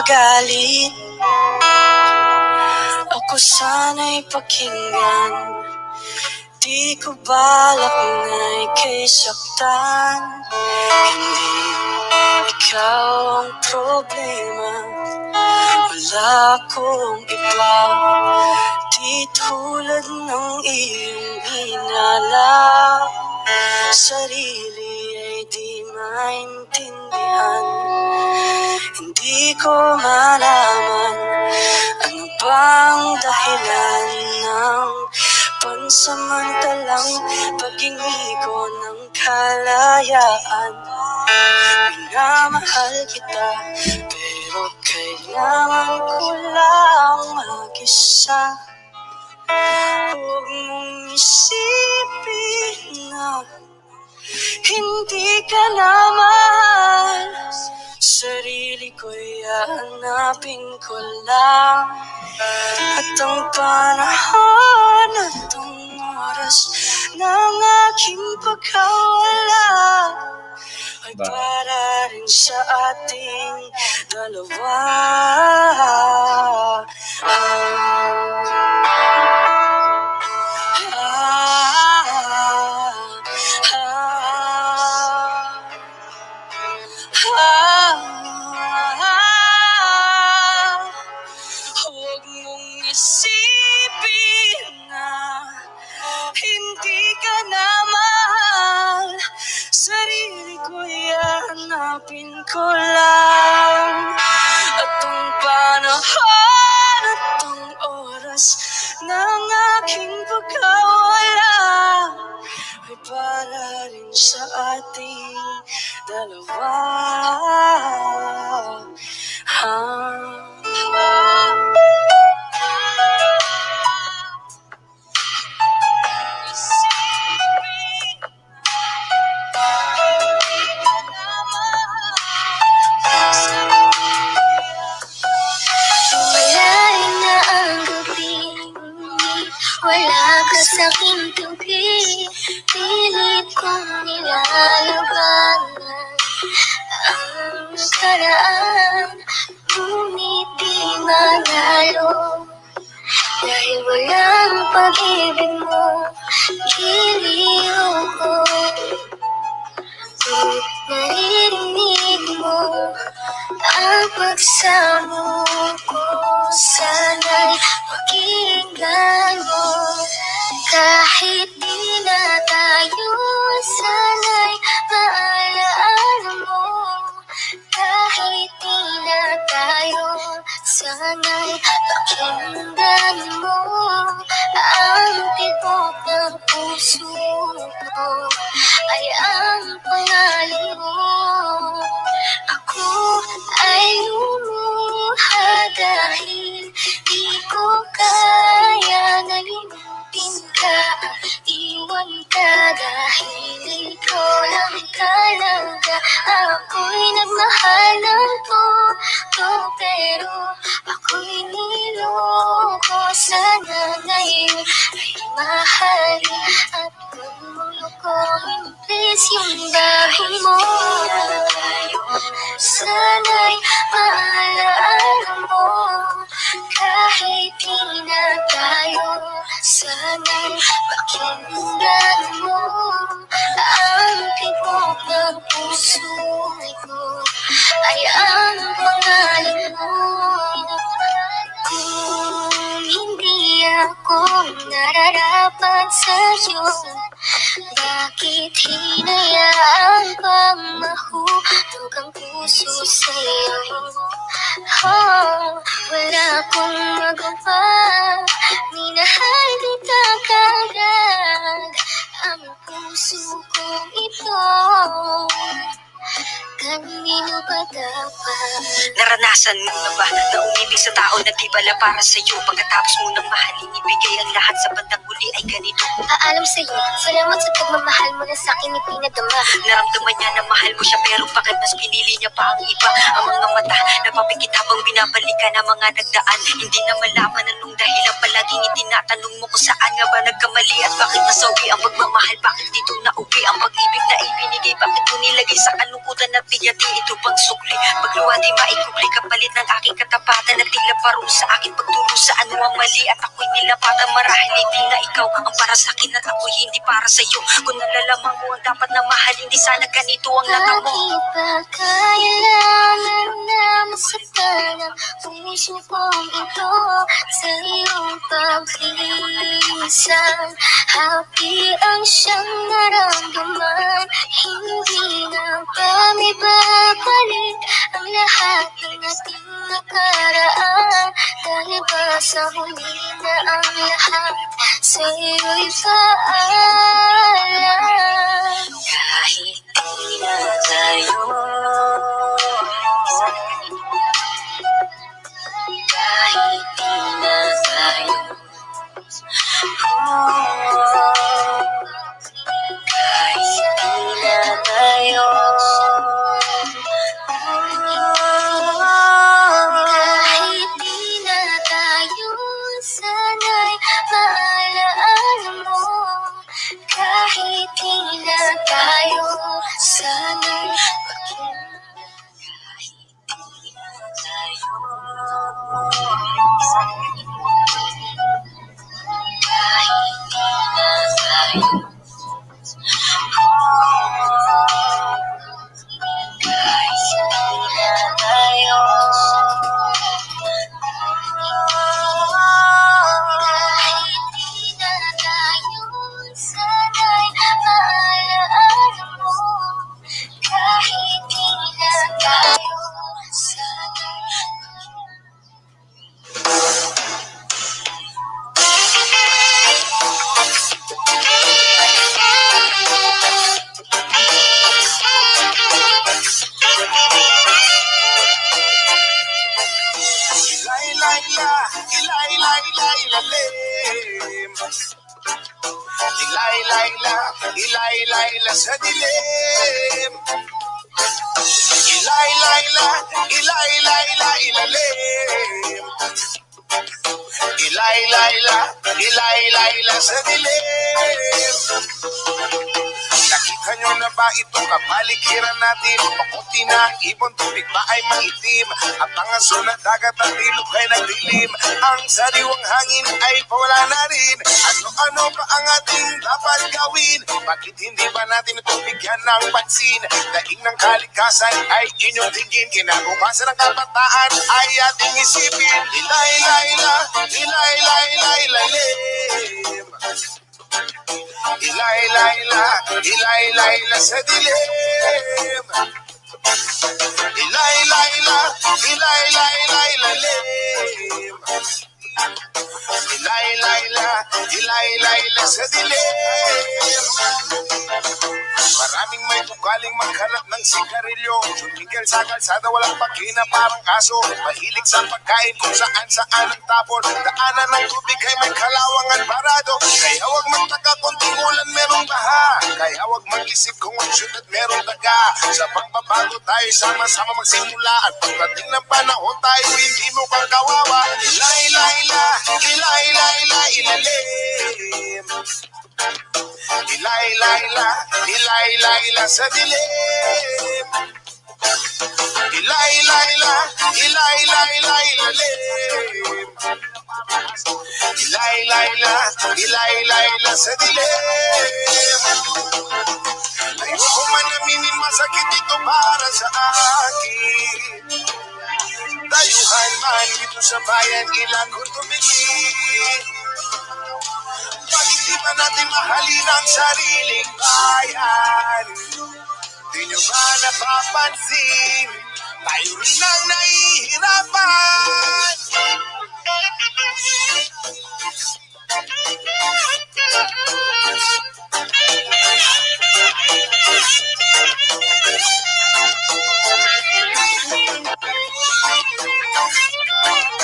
magalit. Ako sana'y pakinggan, di ko balak na ika'y saktan. Hindi ikaw ang problema, wala akong iba. Di tulad ng iyong hinala, sarili ay di maintindihan. Hindi ko malaman ano bang dahilan ng pansamantalang paghingi ko ng kalayaan. Minamahal kita, pero kailangan ko lang mag-isa. Huwag mong isipin na hindi ka na mahal. Sarili ko'y hahanapin ko lang. At ang panahon at ang oras ng aking pagkawala ay para rin sa ating dalawa. Huwag mong isipin na hindi ka na mahal. Sarili ko'y hahanapin ko lang. At ang panahon at ang oras ng aking pagkawala ay para rin sa ating dalawa. Wala na ang gabi, wala ka sa aking tabi. Pilit kong nilalabanan ang nakaraan, ngunit di manalo. Dahil walang pag-ibig mo, giliw ko. Kung naririnig mo ang pagsamo ko, sana'y pakinggan mo. Kahit di na tayo, sana'y maalaala mo. Kahit di na tayo, sana'y pakinggan mo. Ang tibok ng puso ko ay ang pangalan mo. Ako ay lumuha dahil di ko kaya na limutin ka. Iwan ka dahil ikaw lang talaga. Ako'y nagmahal ng todo, pero ako'y niloko. Sana ngayon ay mahalin at lulukohin, please, yung bahay mo. Sana'y maalaala mo. Kahit di na tayo, sana'y pakinggan mo. Ang tibok ng puso ko ay ang pangalan mo. Kung hindi ako nararapat sa'yo, bakit hinayaan pang mahulog ang puso sa'yo? Wala akong magawa, minahal kita kagad. Ang puso kong ito, kanino ba dapat? Naranasan mo na ba na umibig sa tao na di bala para sa'yo? Pagkatapos mo nang mahalin, ibigay ang lahat sa bandang huli ay ganito. Paalam sa'yo, salamat sa pagmamahal mo na sa'kin ipinadama. Naramdaman niya na mahal mo siya, pero bakit mas pinili niya pa ang iba? Ang mga mata, napapikit habang binabalikan ang mga nagdaan. Hindi na malaman anong dahilan, palaging itinatanong mo kung saan nga ba nagkamali at bakit nasawi ang pagmamahal. Bakit dito nauwi ang pag-ibig na ibinigay? Bakit mo nila ilagay sa kalungkutan na bigati. Ito pang sukli, pagluwati maikukli, kapalit ng aking katapatan na tila paro sa akin pagturo sa ano ang mali. At ako'y nilapatan, marahil hindi na ikaw ang para sa akin at ako'y hindi para sa'yo. Kung nalalaman mo ang dapat na mahalin, di sana ganito ang natamo. Bakit ba kailangan na masaktan ang puso kong ito sa iyong pagkisan? Happy ang siyang naramdaman, hindi na kami babalik ang lahat ng ating nakaraan. Dahil ba sa huli na ang lahat sa iyo'y paalam? Kahit di na tayo, kahit di na tayo, kahit di na tayo, Kahit di na tayo, sana'y maalaala mo. Kahit di na tayo, sana'y kahit di na tayo, sana'y maalaala mo. Kahit di na tayo, sana'y Ilay-layla sa dilim. Ilay-layla, ilay-layla, ilalim. Ilay-layla, ilay-layla sa dilim. Nakita nyo na ba itong kapaligiran natin? Pakunti na ang ibon, tubig ba ay maitim? At ang aso na dagat at ilog ay nagdilim. Ang sariwang hangin ay pawala na rin. Ano-ano pa ang ating dapat gawin? Bakit hindi ba natin ito bigyan ng pansin? Daing ng kalikasan ay inyong tingin. Kinabukasan ng kabataan ay ating isipin. Ilay-layla, ilay-layla, ilalim. Ilay-layla, ilay-layla sa dilim. Ilay-layla, ilay-layla, ilalim. Ilay-layla, ilay-layla sa dilim. Maraming may bukaling magkalat ng sigarilyo. Tumigil sa kalsada, walang pakina parang aso. Mahilig sa pagkain kung saan-saan ang tapon. Daanan ng tubig ay may kalawangan parado. Kaya wag magtaka kung tingulan merong baha. Kaya wag mag-isip kung ang syudad merong daga. Sa pagbabago tayo sama-sama magsimula. At pagdating ng panahon tayo hindi mo kang kawawa. Ilay-layla, ilay-layla, ilalim. Ilay-layla, ilay-layla sa dilim. Ilay-layla, ilay-layla, ilalim. Ilay-layla, ilay-layla sa dilim. Ayoko man aminin, masakit ito para sa akin. Dayuhan man dito sa bayan, ilan kung tumingin. Bakit di ba natin mahalin ang sariling bayan? Di nyo ba napapansin? Tayo rin ang nahihirapan.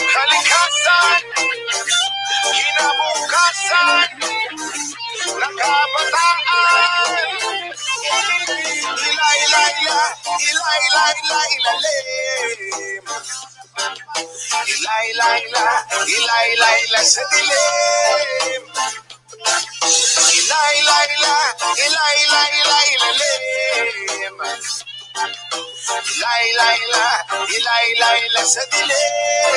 Kalikasan, kinabukasan ng kabataan. Ilay-layla, ilay-layla, ilalim. Ilay-layla, ilay-layla sa dilim. Ilay-layla, ilay-layla, ilalim. Ilay-layla sa dilim.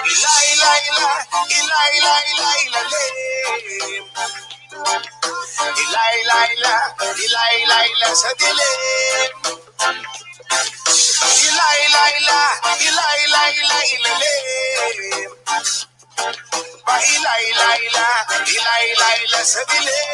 Ilay-layla, ilay-lay-lay-lalim. Ilay-layla sa dilim. Ilay-layla, ilay-lay-lay-lalim. Pailay-layla, ilay-layla sa dilim.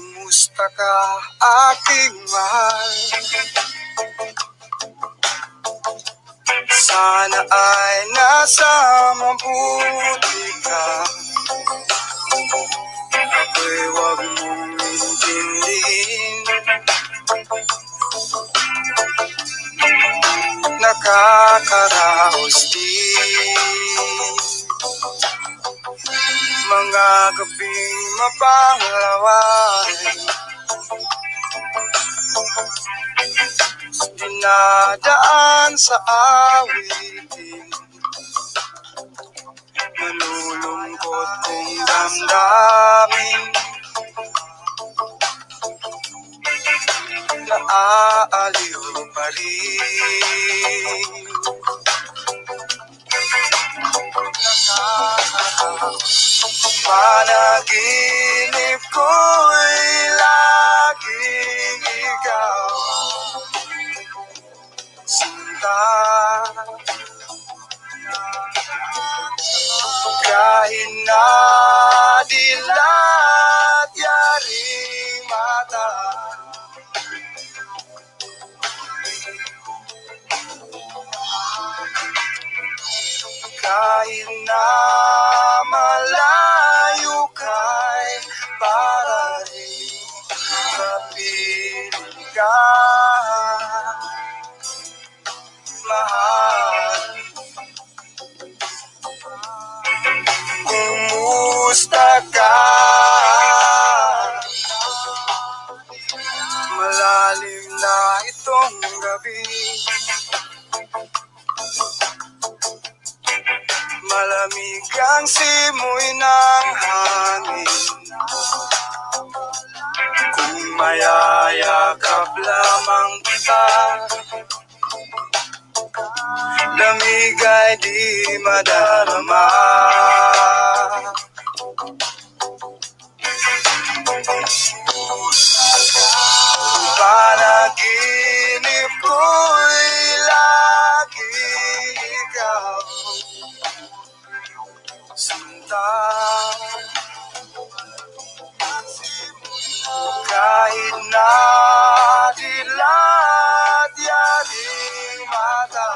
Kumusta ka, aking mahal? Sana ay nasa mabuti ka. Ako'y huwag mong intindihin. Nakakaraos din mga gabing mapanglawan. Dinadaan sa awitin, malulungkot kong damdamin, naaaliw pa rin. Panaginip ko'y laging ikaw, sinta. Kahit na dilat yaring mata, kahit na malayo ka'y para rin kapiling ka, mahal. Kumusta ka? Malalim na itong gabi, malamig ang simoy ng hangin. Kung mayayakap lamang kita, lamig ay di madarama. Panaginip ko'y laging ikaw, sinta. Kahit na dilat yaring mata,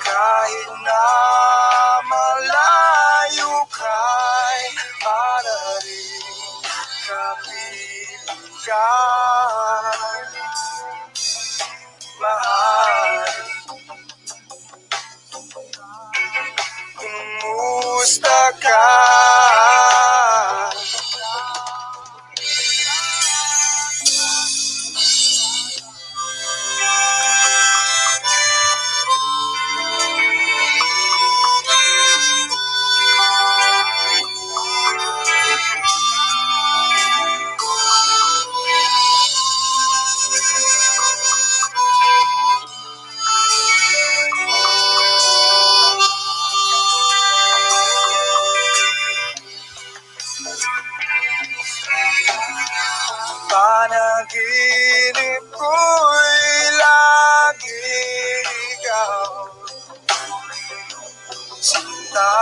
kahit na malayo ka'y para rin kapiling ka, mahal. Kumusta ka? Panaginip ko'y laging ikaw, sinta.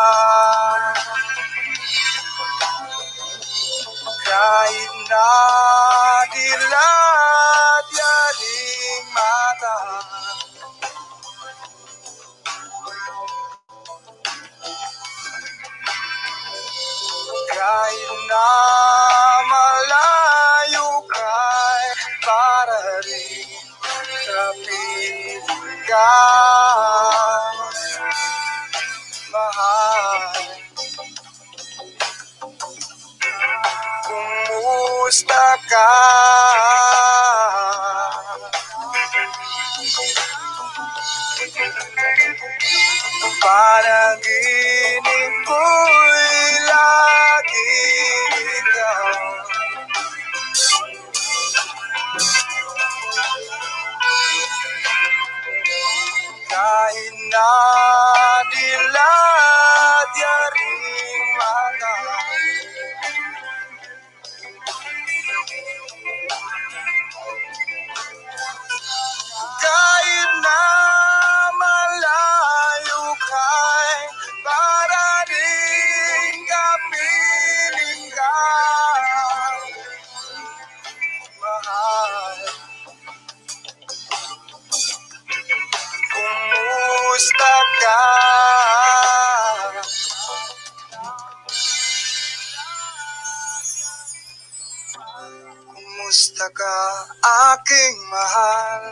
Kahit na dilat yaring mata, kahit na malayo ka'y para rin kapiling ka, mahal. Kumusta ka? Panaginip ko'y laging ikaw, kahit na dilat yaring mata, kahit na malayo ka'y para rin kapiling ka, mahal. Kumusta ka? Kumusta ka, aking mahal?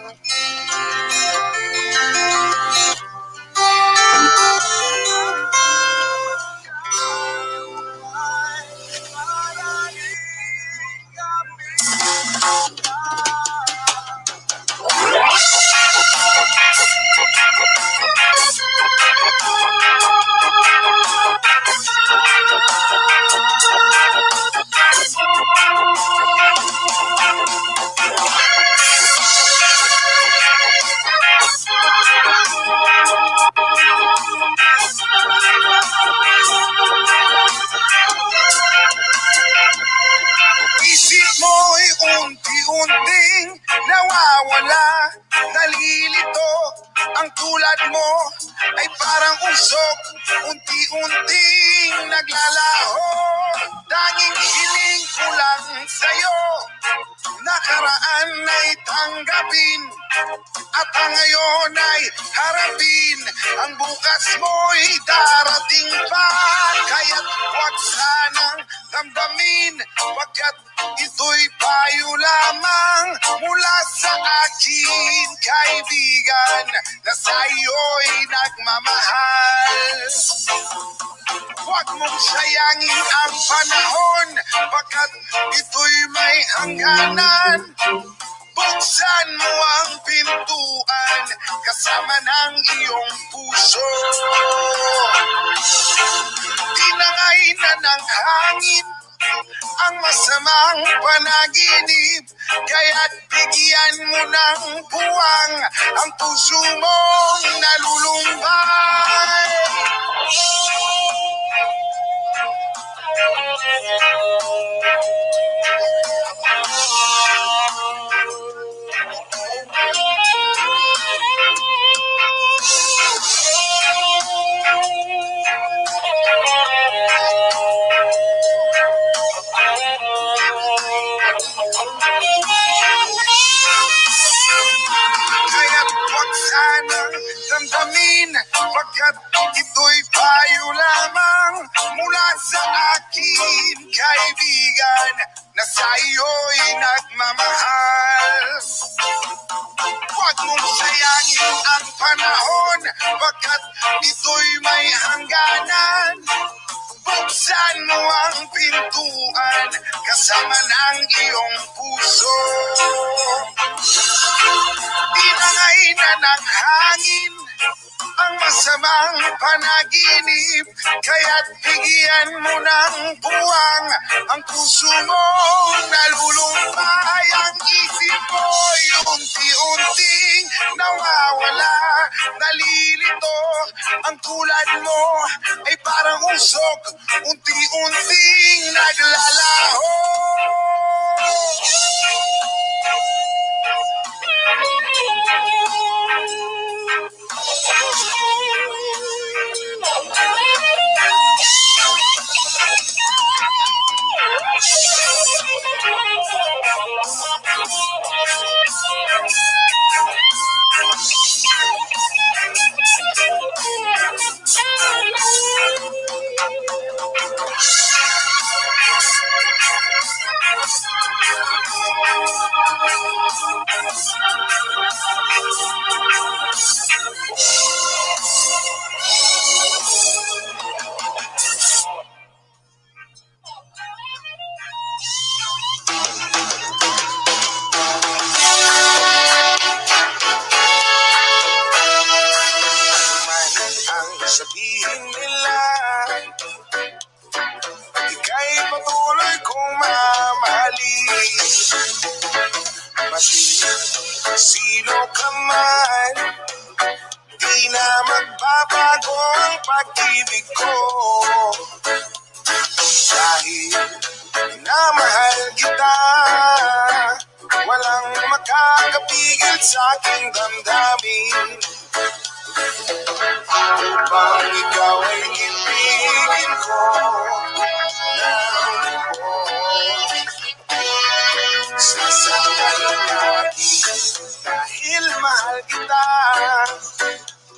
mo ay parang usok, unti-unting naglalaho. Tanging hiling ko lang sa'yo, nakaraan ay tanggapin, at ang ngayon ay harapin. Ang bukas mo'y darating pa, kaya't huwag sanang damdamin, pagkat ito'y payo lamang mula sa akin, kaibigan, na sa'yo'y nagmamahal. Huwag mong sayangin ang panahon, pagkat ito'y may hangganan. Buksan mo ang pintuan, kasama ng iyong puso. Tinangay na ng hangin ang masamang panaginip, kaya't bigyan mo ng buwang ang puso mong nalulumbay. Kaya't huwag sanang damdamin, pagkat ito'y payo lamang mula sa akin, kaibigan, na sa'yo'y nagmamahal. Huwag mong sayangin ang panahon, pagkat ito'y may hangganan. Buksan mo ang pintuan, kasama ng iyong puso. Tinangay na ng hangin ang masamang panaginip, kaya't bigyan mo ng buwang ang puso mong nalulumbay. Ang isip mo'y unti-unting nawawala, nalilito. Ang tulad mo ay parang usok, unti-unting naglalaho. Sabihin nila, ika'y patuloy kong mamahalin. Maging sino ka man, di na magbabago ang pag-ibig ko. Dahil minamahal kita, walang makakapigil sa aking damdamin. Upang ikaw ay ibigin ko ng lubos, sasakyan lagi dahil mahal kita.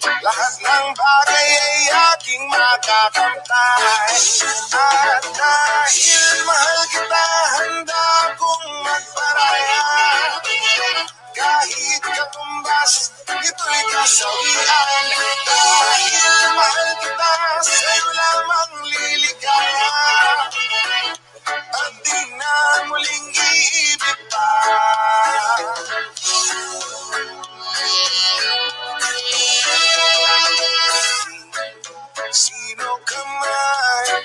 Lahat ng bagay ay aking makakamtan, at dahil mahal kita, handa kong magparaya. Kahit katumbas, ito'y kasawian. Dahil mahal kita, sa'yo lamang liligaya, at di na muling iibig pa. Sino ka man,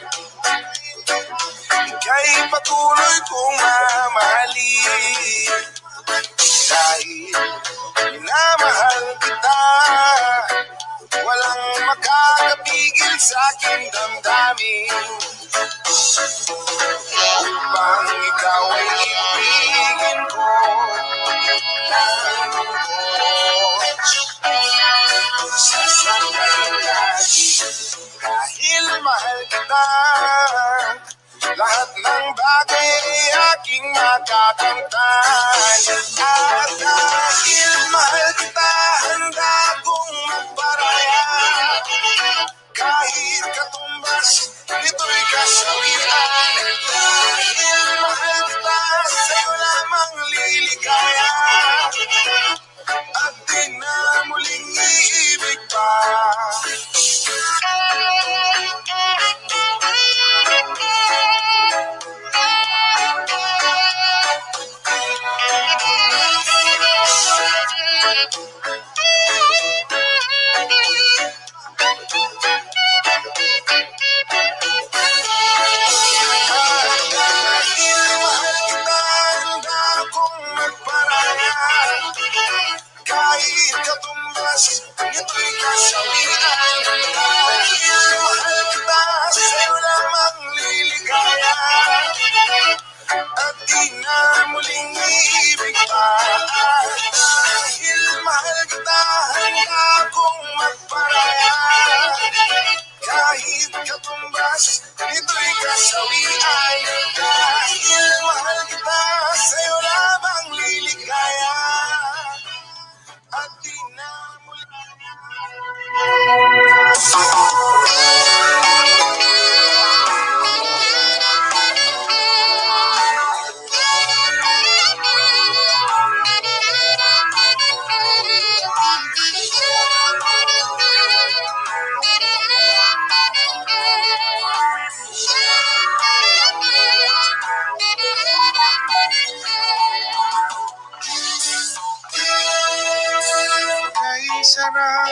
ika'y patuloy kong mamahalin. Dahil minamahal kita, walang makakapigil sa aking damdamin. Upang ikaw ay ibigin ko ng lubos, sasamahan lagi. Dahil mahal kita, lahat ng bagay ay aking makakamtan. At dahil mahal kita, handa kong magparaya. Kahit katumbas, nito'y kasawian. Dahil mahal kita, sa'yo lamang liligaya. At di na muling iibig pa. Dahil mahal kita, handa kong magparaya. Kahit katumbas, nito'y kasawian. Dahil mahal kita, sa'yo lamang liligaya. At di na muling iibig pa. Dahil mahal kita, handa kong magparaya. Kahit katumbas, nito'y kasawian. Dahil mahal kita, sa'yo lamang liligaya. At di na muling kay sarap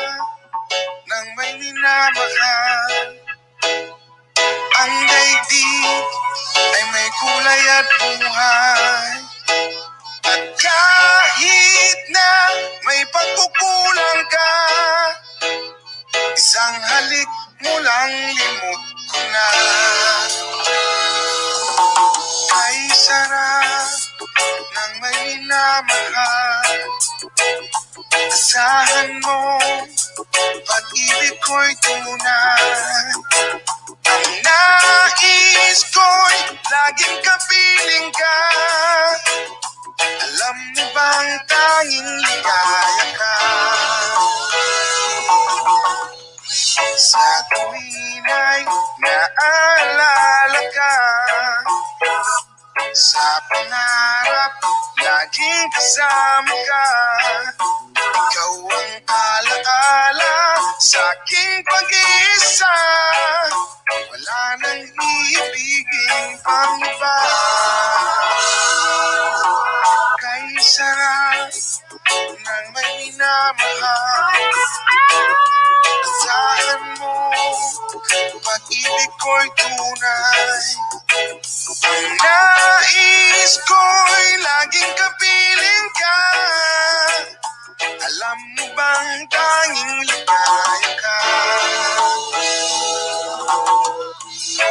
ng may minamahal. Ang daigdig ay may kulay at buhay. At kahit na may pagkukulang ka, isang halik mo lang limot ko na. Kay sarap ng may minamahal, asahan mo, pag-ibig ko'y tunay. Ang nais ko'y laging kapiling ka. Alam mo bang tanging ligaya ka? Sa tuwin ay naalala ka. Sa pangarap, laging kasama ka. Ikaw ang alaala sa aking pag-iisa. Wala nang iibigin pang iba. Kay sarap ng may minamahal, asahan mo, pag-ibig ko'y tunay. Ang nais ko'y laging kapiling ka. Alam mo bang tanging ligaya ka?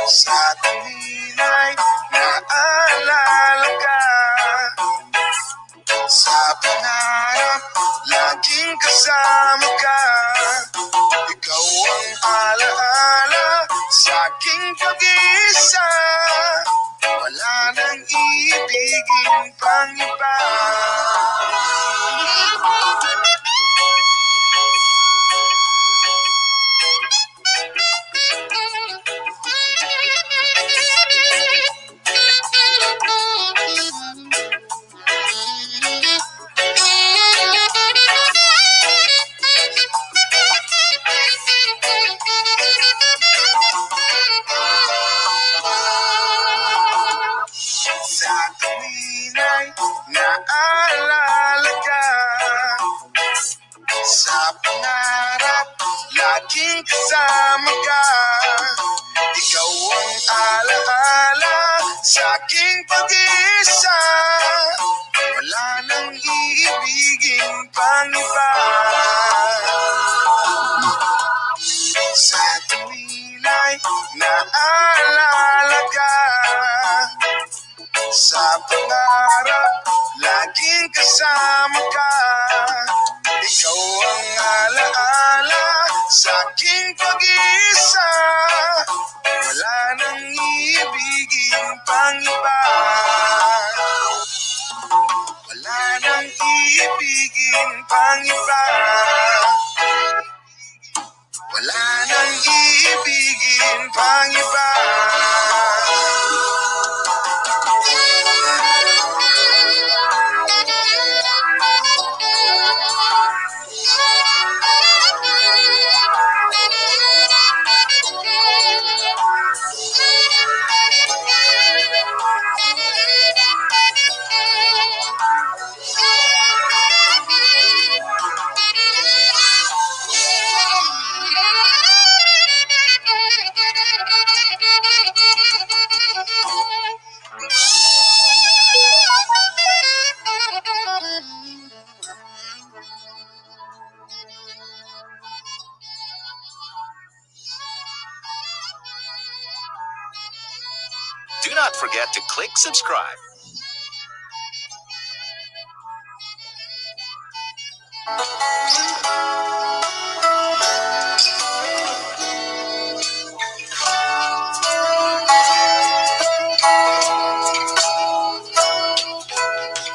Sa tuwin ay naalala ka. Sa pangarap, laging kasama ka. Ikaw ang alaala sa aking pag-iisa. Wala nang iibigin pang iba. Sa tuwin ay naalala ka. Sa pangarap, laging kasama ka. Ikaw ang alaala sa aking pag-iisa. Wala nang iibigin pang iba. Sa tuwin ay naalala ka. Sa pangarap, laging kasama ka. Ikaw ang alaala sa aking pag-iisa. Wala nang ibigin pang iba. Wala nang ibigin pang iba. Wala nang ibigin pang iba. Do not forget to click subscribe.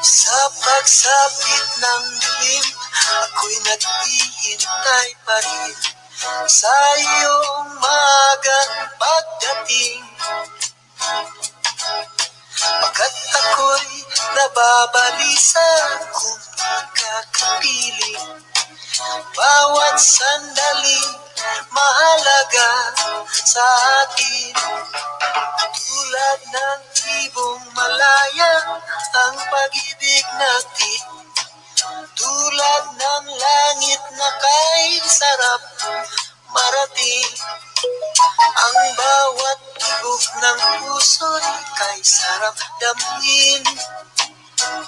Sa pagsapit ng dilim, ako'y naghihintay pa rin sa iyong magang pagdating. Pagkat ako'y nababalisa kung kakapiling. Bawat sandali mahalaga sa atin. Tulad ng ibong malaya ang pag-ibig natin. Tulad ng langit na kay sarap marating. Ang bawat tibok ng puso'y kay sarap damhin.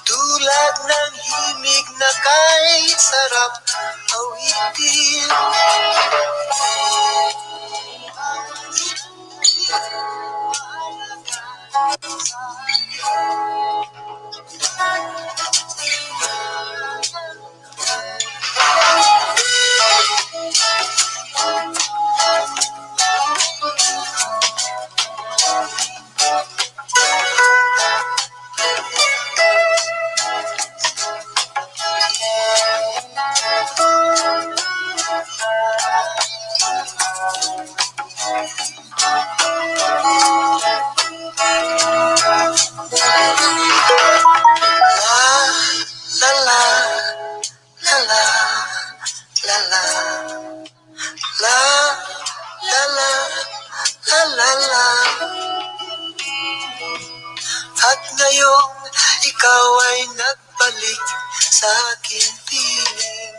Tulad ng himig na kay sarap awitin. La la la la la la la la la la la la. At ngayong ikaw ay nagbalik sa aking piling.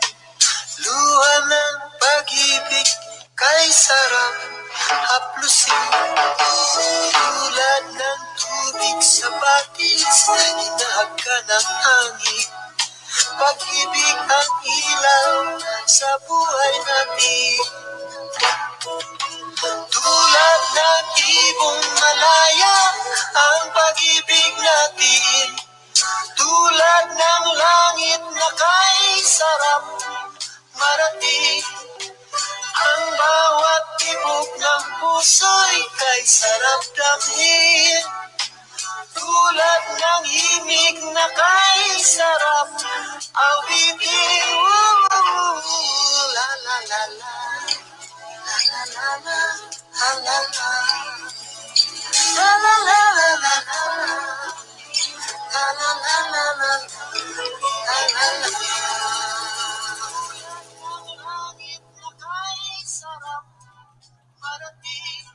Luha ng pag-ibig kay sarap haplusin. Tulad ng tubig sa batis, hinahag ka ng hangin. Pag-ibig ang ilaw sa buhay natin. Tulad ng ibong malaya ang pag-ibig natin. Tulad ng langit na kay sarap marating. Ang bawat tibok ng puso'y kay sarap damhin. Tulad ng himig na kay sarap awitin. La la la la la la la la la la la la la la la la la la la la. Langit na kay sarap marating.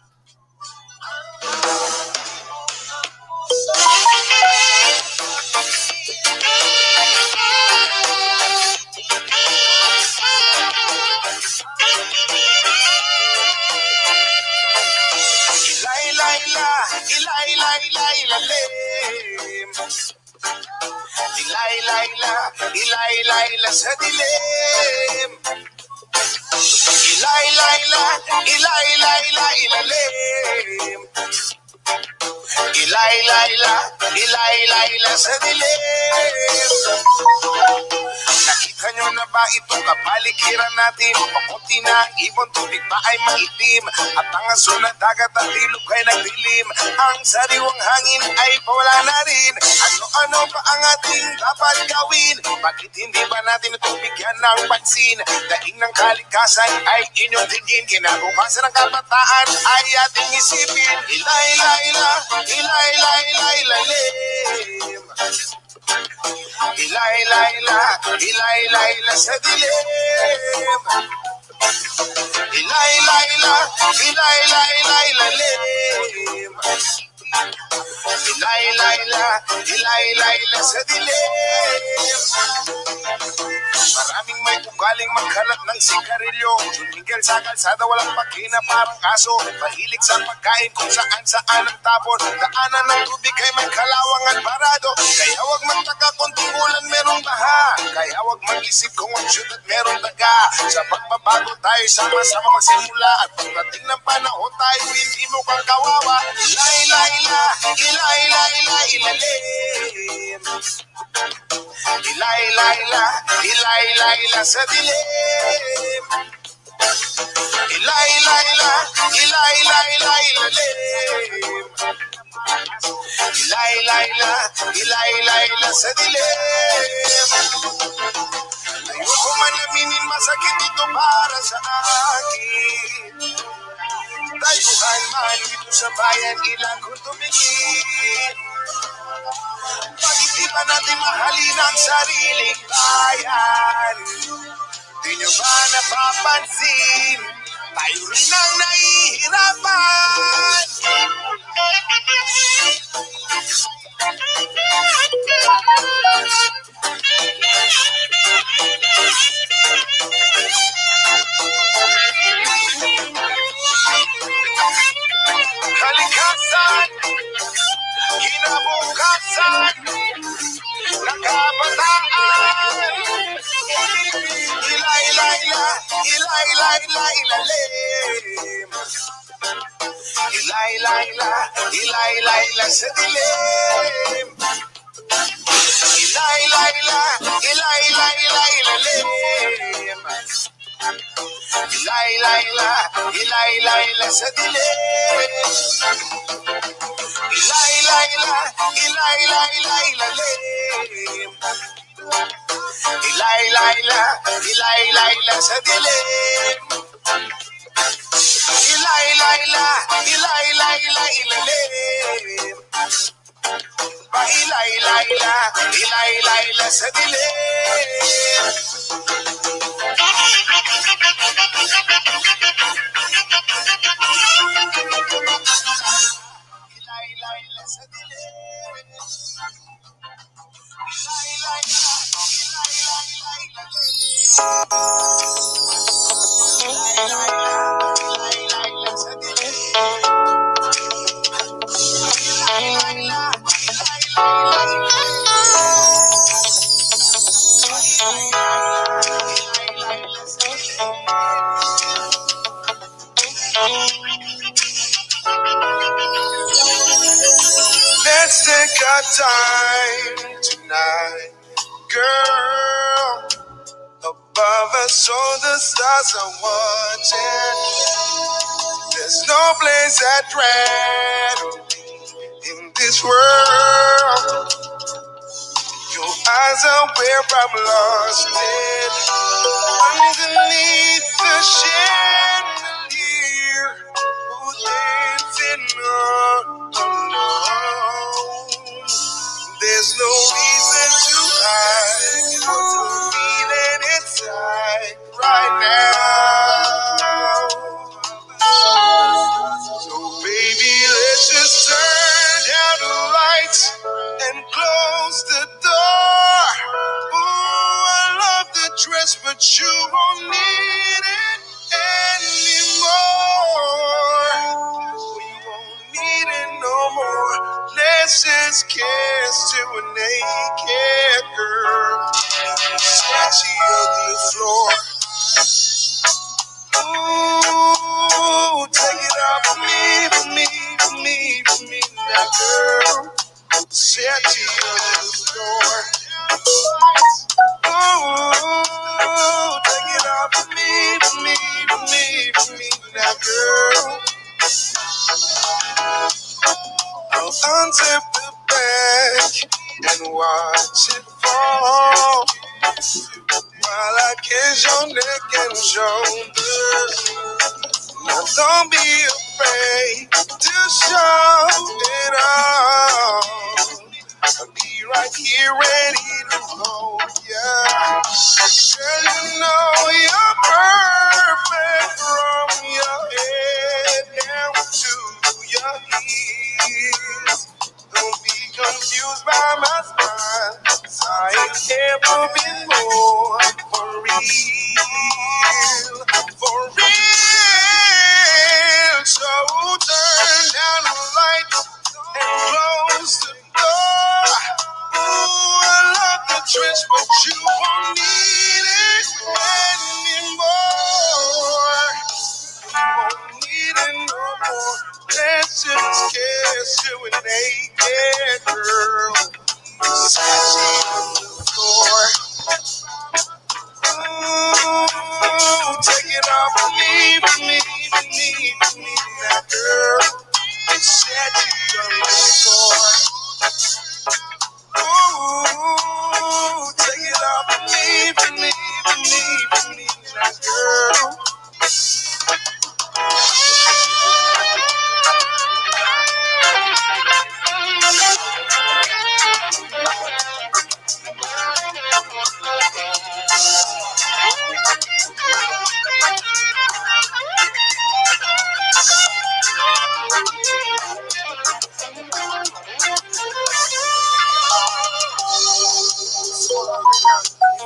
Ilay-layla sa dilim. Ilay-layla, ilay-layla, ilalim. Ilay-layla sa dilim. Nakita Nakita nyo na ba itong kapaligiran natin? Pakunti na ang ibon, tubig pa ay maitim, at ang aso na dagat at ilog ay nagdilim. Ang sariwang hangin ay pawala na rin. Ano-ano pa ang ating dapat gawin? Bakit hindi ba natin ito bigyan ng pansin? Daing ng kalikasan ay inyong tingin, kinabukasan ng kabataan ay ating isipin. Ila, ila, ila, ila, ila, ila, ilalim. Ila, ila, ila, ila, ila, ila sa dilim. Ila, ila, ila, ila, ila, ila, ilalim. Ila, ila, ila, ila, ila, ila sa dilim. Maraming may ugaling magkalat ng sigarilyo, tumigil sa kalsada walang makina parang aso, mahilig sa pagkain kung saan ang tapon, daanan ng tubig ay may kalawang at barado. Kaya wag magtaka kung tigulan merong baha, kaya wag mag-isip kung ang syudad merong daga. Sa pagbabago tayo sama-sama magsimula, at pagdating ng panahon tayo hindi mo kang kawawa. Ila, ila, ila, ila, ila, ila, ilalim. Ila, ila, ila, ila, ila, ila sa dilim. Ila, ila, ila, ila, ila, ila, ilalim. Ila, ila, ila, ila, ila, ila sa dilim. Ayoko man aminin, masakit ito para sa akin. Tayuhan man dito sa bayan, ilang kong tumingin. Bakit di ba natin mahalin ang sariling bayan? Di nyo ba napapansin? Tayo rin ang nahihirapan. Kalikasan, kinabukasan, nakabataan. Ila, ila, ila, ila, ila, ila, ilalim. Ila, ila, ila, ila, ila, ila sa dilim. Ila, ila, ila, ila, ila, ila, ilalim. Ila, ila, ila, ila, ila, ila sa dilim. Ila, ila, ila, ila, ila, ila, ilalim. Ila, ila, ila, ila, ila, ila sa dilim. Ila, ila, ila, ila, ila, ila, ilalim. Ba, ila, ila, ila, ila, ila, ila sa dilim. Let's take our time tonight, girl. Above us, all the stars are watching. There's no place I'd rather be in this world. Your eyes are where I'm lost in. Underneath the chandelier, who's dancing on alone. There's no reason to hide what I'm feeling inside right now. So baby, let's just turn down the lights and close the door. Ooh, I love the dress, but you won't need it anymore. We won't need it no more. Let's just kiss to a naked girl. Scratchy ugly floor. Ooh, take it off for me, for me, for me, for me, now girl. Scratchy ugly floor. Ooh, take it off for me, for me, for me, for me. Now, girl, I'll unzip the bag and watch it fall while I kiss your neck and shoulders. Now, don't be afraid to show it all. I'll be right here ready to hold ya. Girl, you know you're perfect from your head down to your heels. Don't be confused by my smile, 'cause I ain't ever been more for real, for real. So turn down the light and close the door. Ooh, I love the trench, but you won't need it anymore. You won't need it no more. Let's just kiss you a naked girl. Sassy on the floor. Ooh, take it off for me, for me, for me, for me, now girl. Sassy on the floor. Ooh, take it off for me, for me, for me, for me, now girl.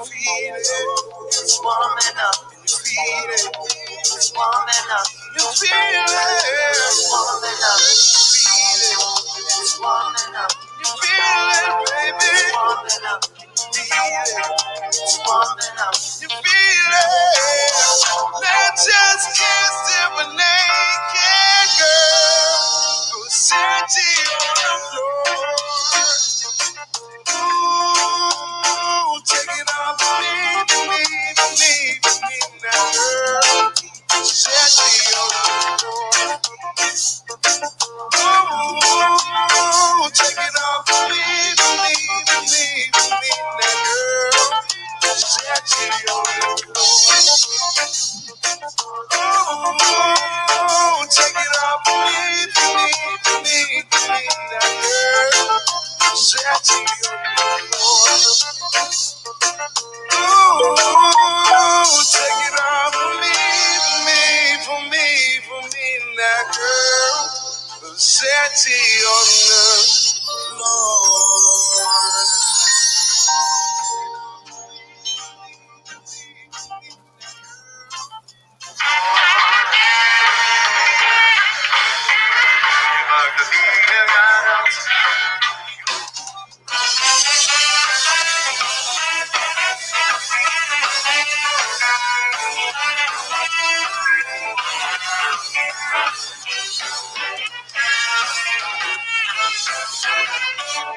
Feel it, it's warming up. You feel it, it's warming up. You feel it, it's warming up. Feel it, it's warming up. You feel it, baby, it's warming up. Feel it, it's warming up. You feel it. Let's just kiss them a naked girl who's sitting on the floor. Ooh, take it off for me, for me, for me, for me, now girl. Set me on the floor. Ooh, take it off for me, for me, for me, for me, now girl. Set me on the floor. Ooh, take it off for me, for me, for me, for me, now girl. Set me on the floor. Ooh, take it off for me, for me, for me, for me, now girl. Set it on the floor.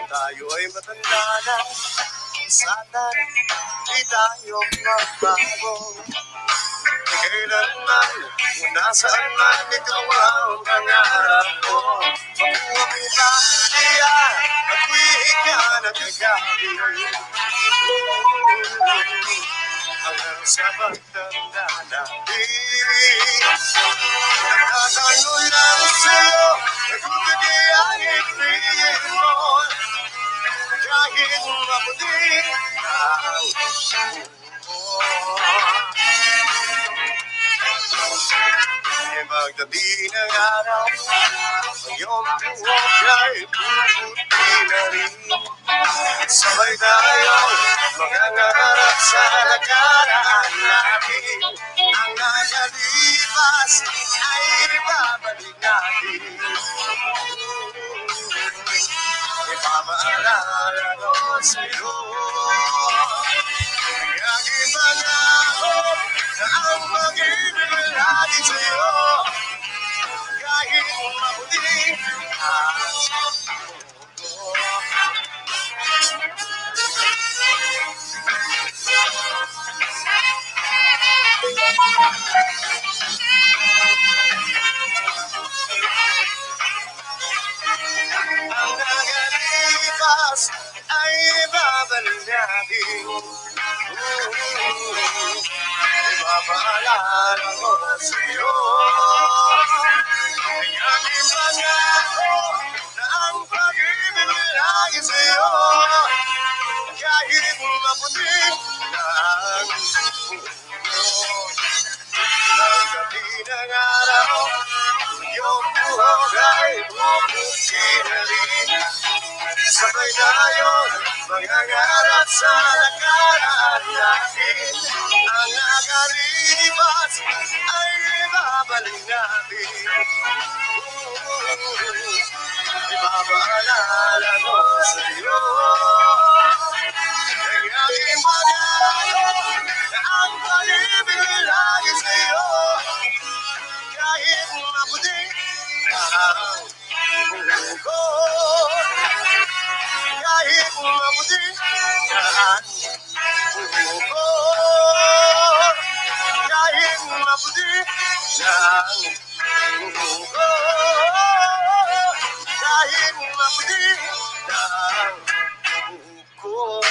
Tayo ay matanda na, sana di tayo magbago. Kailanman, nasaan man ikaw ang pangarap ko. Makuha kita, diyan, at wihiga na kagabi. Hanggang sa pagtanda natin, nagtatanong lang sa'yo, nagbibigay ang ibigin mo. Kahit mabuti ang pagdabi ng araw, ang iyong buhok ay puputi na rin. Sabay tayo mangangarap sa nakaraan natin. Ang nakalipas ay ibabalik natin. Ipapaalala ko sa'yo ang aking pangako na ang pag-ibig ay lagi sa'yo. Kahit mabuti ang Ang nagalipas ay babalik natin. Ipapaalala ko sa'yo. Kayanin ba nga ako na ang pag-ibig lagi sa'yo? Kahit maputi na ang puno. Ang gabi ng araw, iyong buhok ay puputi na rin. Sabay tayo mangangarap sa nakaraan natin. Ang nakalipas ay ibabalik natin. Ipapaalala ko sa'yo. Kayanin mo na ako na ang pag-ibig lagi sa'yo. Kahit maputi na ang buko. Kahit maputi na ang buko. Kahit maputi na ang buko. Kahit maputi na ang buko.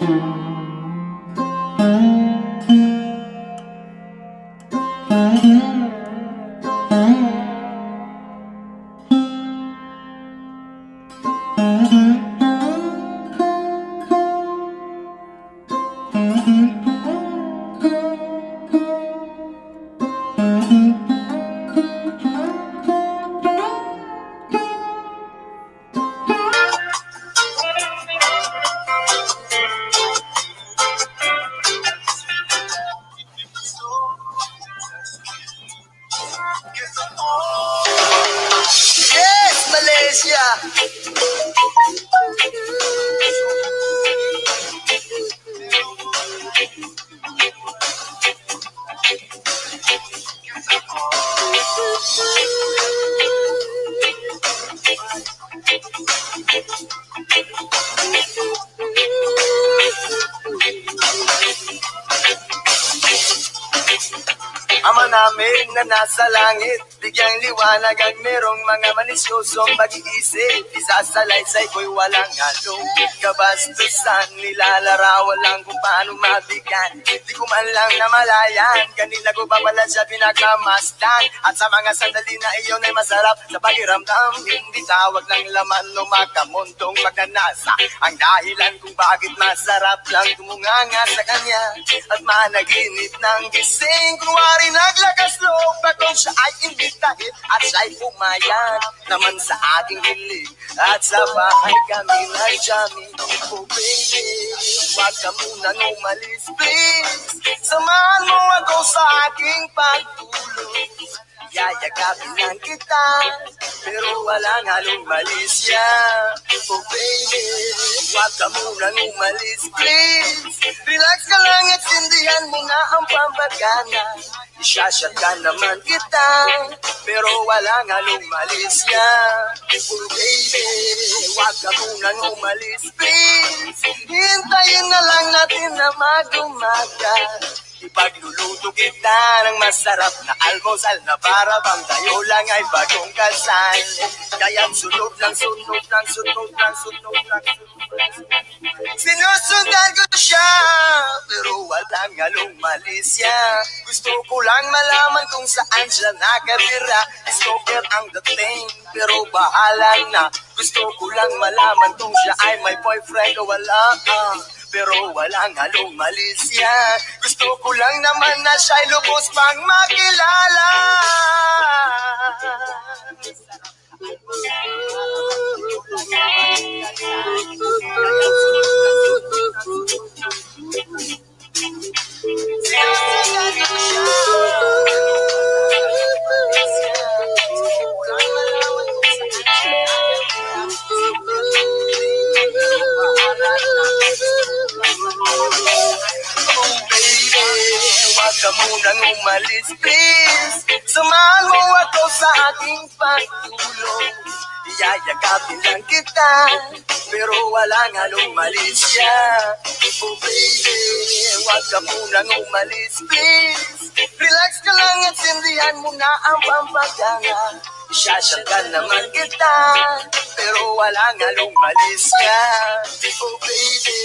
Yes, Malaysia! Ama namin na nasa langit, bigyang liwanag ang merong mga malisyosong mag-iisip. Isasalaysay ko'y walang halong kabastusan, nilalarawan lang kung paano mabigan. Di ko man lang namalayan, kanina ko pa pala siya pinagmamasdan. At sa mga sandali na iyon ay masarap sa pakiramdam, hindi tawag ng laman o makamuntong pagkanasa ang dahilan kung bakit masarap lang tumunganga sa kanya at managinip ng gising. Kunwari naglakas loob akong siya ay imbitahin at siya'y pumayag naman sa aking hilig. At sa bahay kami nag-jamming. Oh baby, wag ka munang umalis please, samahan mo ako sa aking pagtulog. Yayagapin lang kita, pero walang halong malisya. Oh baby, wag ka munang umalis please, relax ka lang at sindihan mo na ang pampagana. Isyashot ka naman kita, pero walang halong malisya. Oh baby, wag ka munang umalis please, hintayin na lang natin na mag-umaga. Ipagluluto kita ng masarap na almusal na para bang tayo lang ay bagong kasal. Kaya't sunod lang, sunod lang, sunod lang, sunod lang, sunod lang. Sinusundan ko siya, pero walang halong malisya. Gusto ko lang malaman kung saan siya nakatira. Stalker ang dating, pero bahala na. Gusto ko lang malaman kung siya ay may boyfriend o wala. Pero walang halong malisya. Gusto ko lang naman na siya'y lubos pang makilala. Wag ka munang umalis please, samahan mo ako sa aking pagtulog. Iyayagapin lang kita, pero walang halong malisya. Oh baby, wag ka munang umalis please, relax ka lang at sindihan mo na ang pampagana. Isyashot ka naman kita, pero walang halong malisya. Oh baby,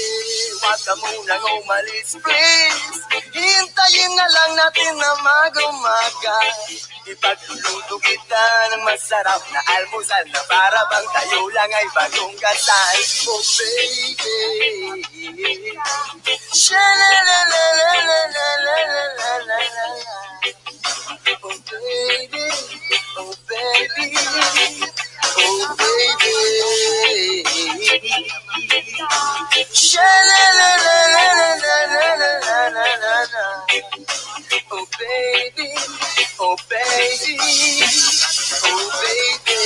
wag ka munang umalis please, hintayin na lang natin na mag-umaga. Ipagluluto kita ng masarap na almusal na para bang tayo lang ay bagong kasal. Oh baby, sha-la-la-la-la-la-la-la-la-la. Oh baby, oh baby, oh baby, sha-la-la-la-la-la-la-la-la-la. Oh baby, oh baby, oh baby.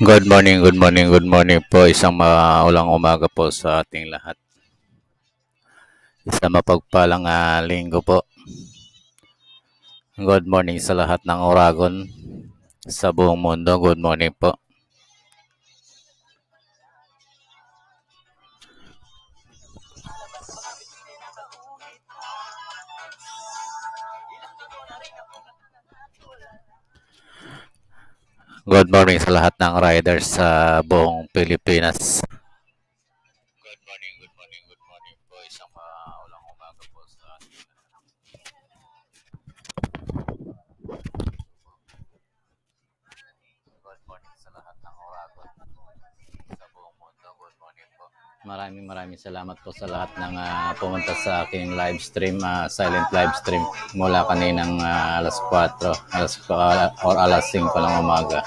Good morning, good morning, good morning po. Isang maulang umaga po sa ating lahat. Isang mapagpalang linggo po. Good morning sa lahat ng Oragon sa buong mundo. Good morning po. Good morning sa lahat ng riders sa buong Pilipinas. Good morning, good morning, good morning po. Isang maulang umaga po sa ating lahat. Good morning sa lahat ng Oragon sa buong mundo. Good morning po. Maraming salamat po sa lahat ng pumunta sa aking live stream, silent live stream mula kaninang alas 4, or alas 5 ng umaga.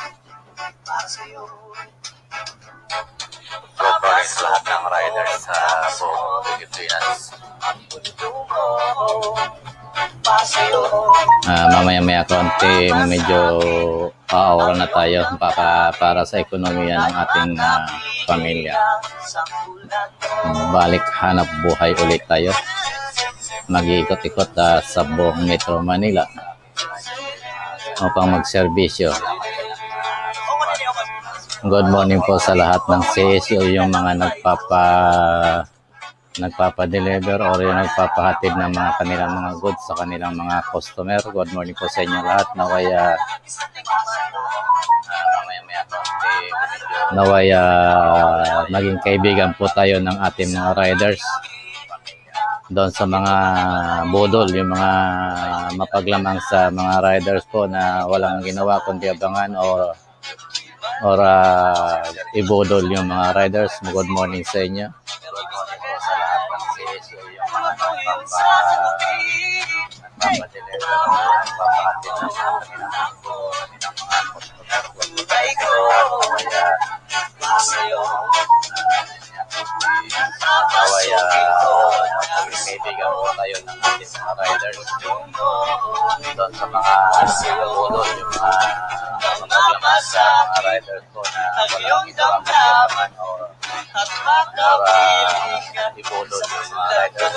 Good morning sa lahat ng riders sa buong Pilipinas. Mamaya konti medyo aura na tayo para sa ekonomiya ng ating pamilya. Balik hanap buhay ulit tayo. Mag-iikot-ikot sa buong Metro Manila upang magserbisyo. Good morning po sa lahat ng CSO, yung mga nagpapa-deliver or yung nagpapahatid ng mga kanilang mga goods sa kanilang mga customer. Good morning po sa inyo lahat. Naway maging kaibigan po tayo ng ating mga riders doon sa mga budol, yung mga mapaglamang sa mga riders po na walang ginawa kundi abangan or ibudol yung mga riders. Good morning sa inyo. Good morning po sa lahat ng CSO, yung mga nagpapadeliver o nagpapahatid ng mga kanilang mga customer. Kaibigan po tayo ng ating mga riders doon sa mga budol, yung mga mapaglaman sa mga riders po na walang ginawa kapayaman or ibudol yung mga riders.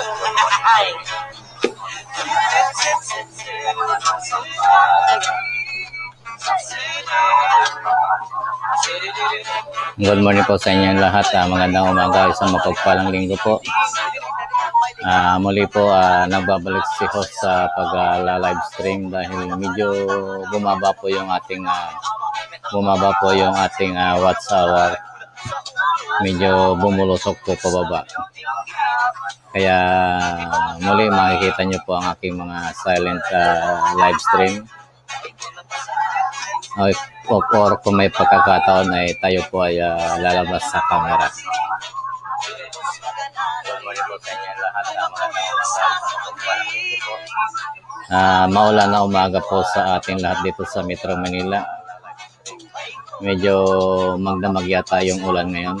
Good morning po sa inyong lahat. Magandang umaga, isang mapagpalang linggo po. Muli po nagbabalik si host sa pag-live stream dahil medyo bumaba po yung ating watch hour. Medyo bumulusok po pababa. Kaya muli makikita nyo po ang aking mga silent live stream. Or kung may pagkakataon ay tayo po ay lalabas sa camera. Maulan na umaga po sa ating lahat dito sa Metro Manila. Medyo magdamag yata yung ulan ngayon.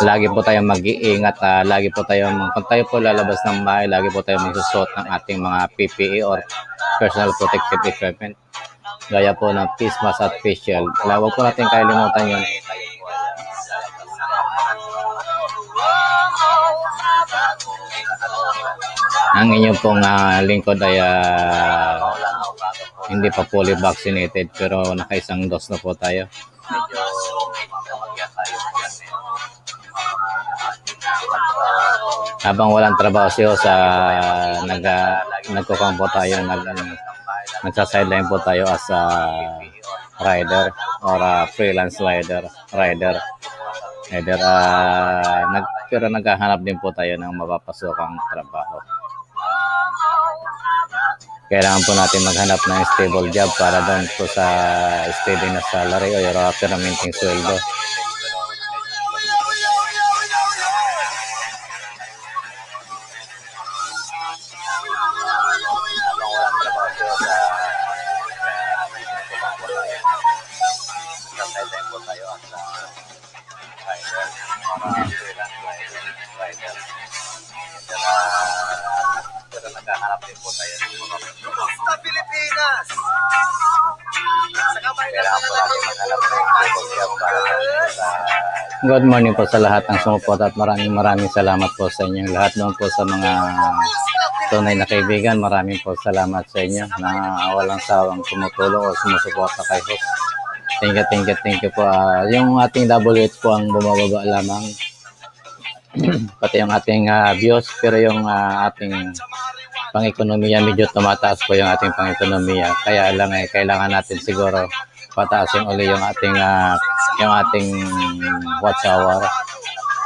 Lagi po tayong mag-iingat, lagi po tayong, kung tayo po lalabas ng bahay, lagi po tayong magsusot ng ating mga PPE or personal protective equipment. Gaya po ng face mask at face shield. Huwag po natin kalimutan yun. Ang inyong pong lingkod ay hindi pa fully vaccinated pero naka-isang dose na po tayo. Habang walang trabaho siyo nagkukang po tayo, nagsa-sideline po tayo as a rider or freelance rider. Pero naghahanap din po tayo ng mapapasokang trabaho. Kailangan po natin maghanap ng stable job para doon po sa steady na salary o yung permanenteng sweldo. Pilipinas! Good morning po sa lahat ng sumuporta at maraming salamat po sa inyong lahat doon po sa mga tunay na kaibigan. Maraming po salamat sa inyo na walang sawang tumutulong o sumusuporta kay host. Thank you po. Yung ating WH po ang bumababa lamang. Pati yung ating views, pero yung ating pang-ekonomiya medyo tumataas po yung ating pang-ekonomiya. Kaya lang kailangan natin siguro pataasin uli yung ating watch hour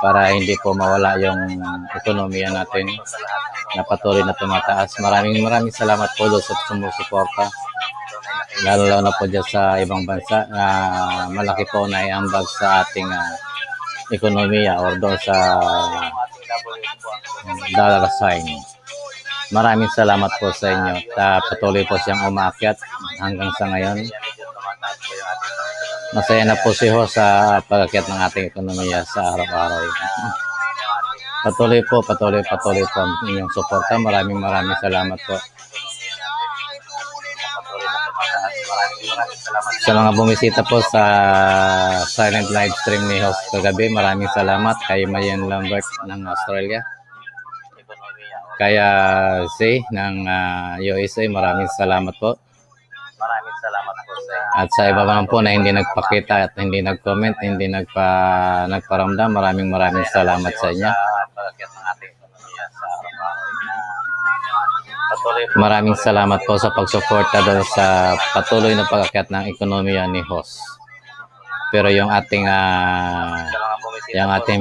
para hindi po mawala yung ekonomiya natin na patuloy na tumataas. Maraming salamat po doon sa sumusuporta. Lalo na po dyan sa ibang bansa na malaki po na iambag sa ating ekonomiya or doon sa dollar sign. Maraming salamat po sa inyo. Patuloy po siyang umakyat hanggang sa ngayon. Masaya na po si Ho sa pag-akyat ng ating ekonomiya sa araw-araw. Patuloy po ang inyong suporta. Maraming salamat po. Sa mga bumisita po sa silent live stream ni host kagabi, maraming salamat kay Mayan Lambert ng Australia. Kaya Zay ng USA, maraming salamat po. At sa iba naman po na hindi nagpakita at hindi nag-comment, hindi nagparamdam, maraming salamat sa inyo. Maraming salamat po sa pagsuporta doon sa patuloy na pag-akyat ng ekonomiya ni host. Pero yung ating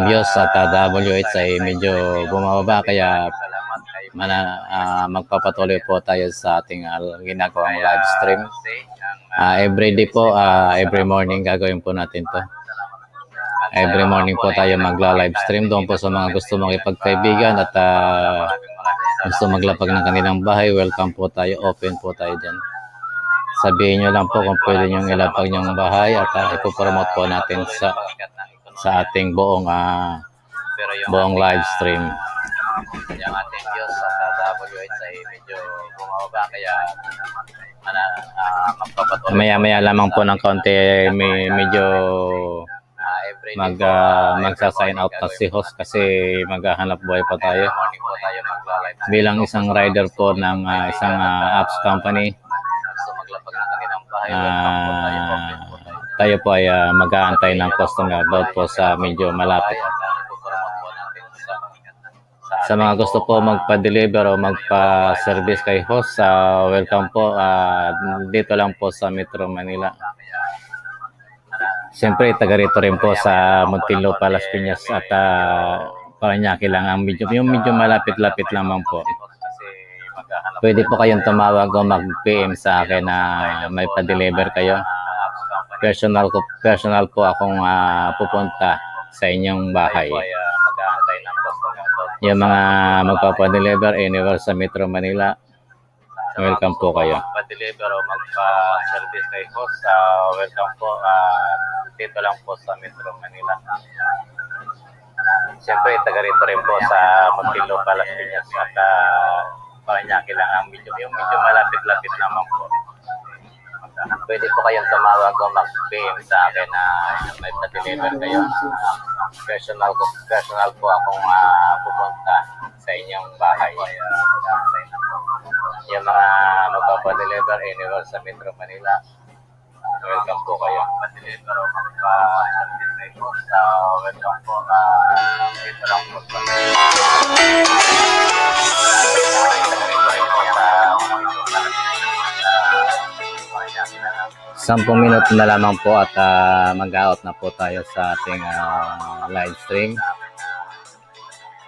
views at WH ay medyo bumababa, kaya magpapatuloy po tayo sa ating ginagawang live stream. Every day po, every morning gagawin po natin to. Every morning po tayo magla-live stream doon po sa mga gusto makipagkaibigan at gusto maglapag ng kanilang bahay. Welcome po tayo, open po tayo dyan. Sabihin nyo lang po kung pwede nyo ilapag nyong bahay at ipopromote po natin sa ating buong live stream. Yung ating Diyos sa WH ay medyo bumababa, kaya maya lamang po ng konti medyo magsa-sign out na si host kasi maghahanap buhay pa tayo. Bilang isang rider po ng isang apps company, tayo po ay mag-aantay ng customer doon po sa medyo malapit. Sa mga gusto po magpa-deliver o magpa-service kay host, welcome po. Dito lang po sa Metro Manila. Siyempre, taga rito rin po sa Muntinlupa, Las Piñas at Parañaque lang. Yung medyo malapit-lapit lamang po. Pwede po kayong tumawag o mag-PM sa akin na may pa-deliver kayo. Personal po akong pupunta sa inyong bahay. Yung mga magpapa-deliver anywhere sa Metro Manila, welcome po kayo. Magpa-deliver o magpa-service kay host, welcome po. Dito lang po sa Metro Manila. Siyempre, taga rito rin po sa Muntinlupa, Las Piñas at Parañaque lang. Yung medyo malapit-lapit naman po. Pwede po kayong tumawag o mag-PM sa akin na may pa-deliver kayo. Personal po akong pupunta sa inyong bahay. Yung mga magpapa-deliver anywhere sa Metro Manila, welcome po kayo. Pa-deliver o magpa-service kayo. Welcome po. Dito lang po sa 10 minuto na lamang po at mag-out na po tayo sa ating live stream.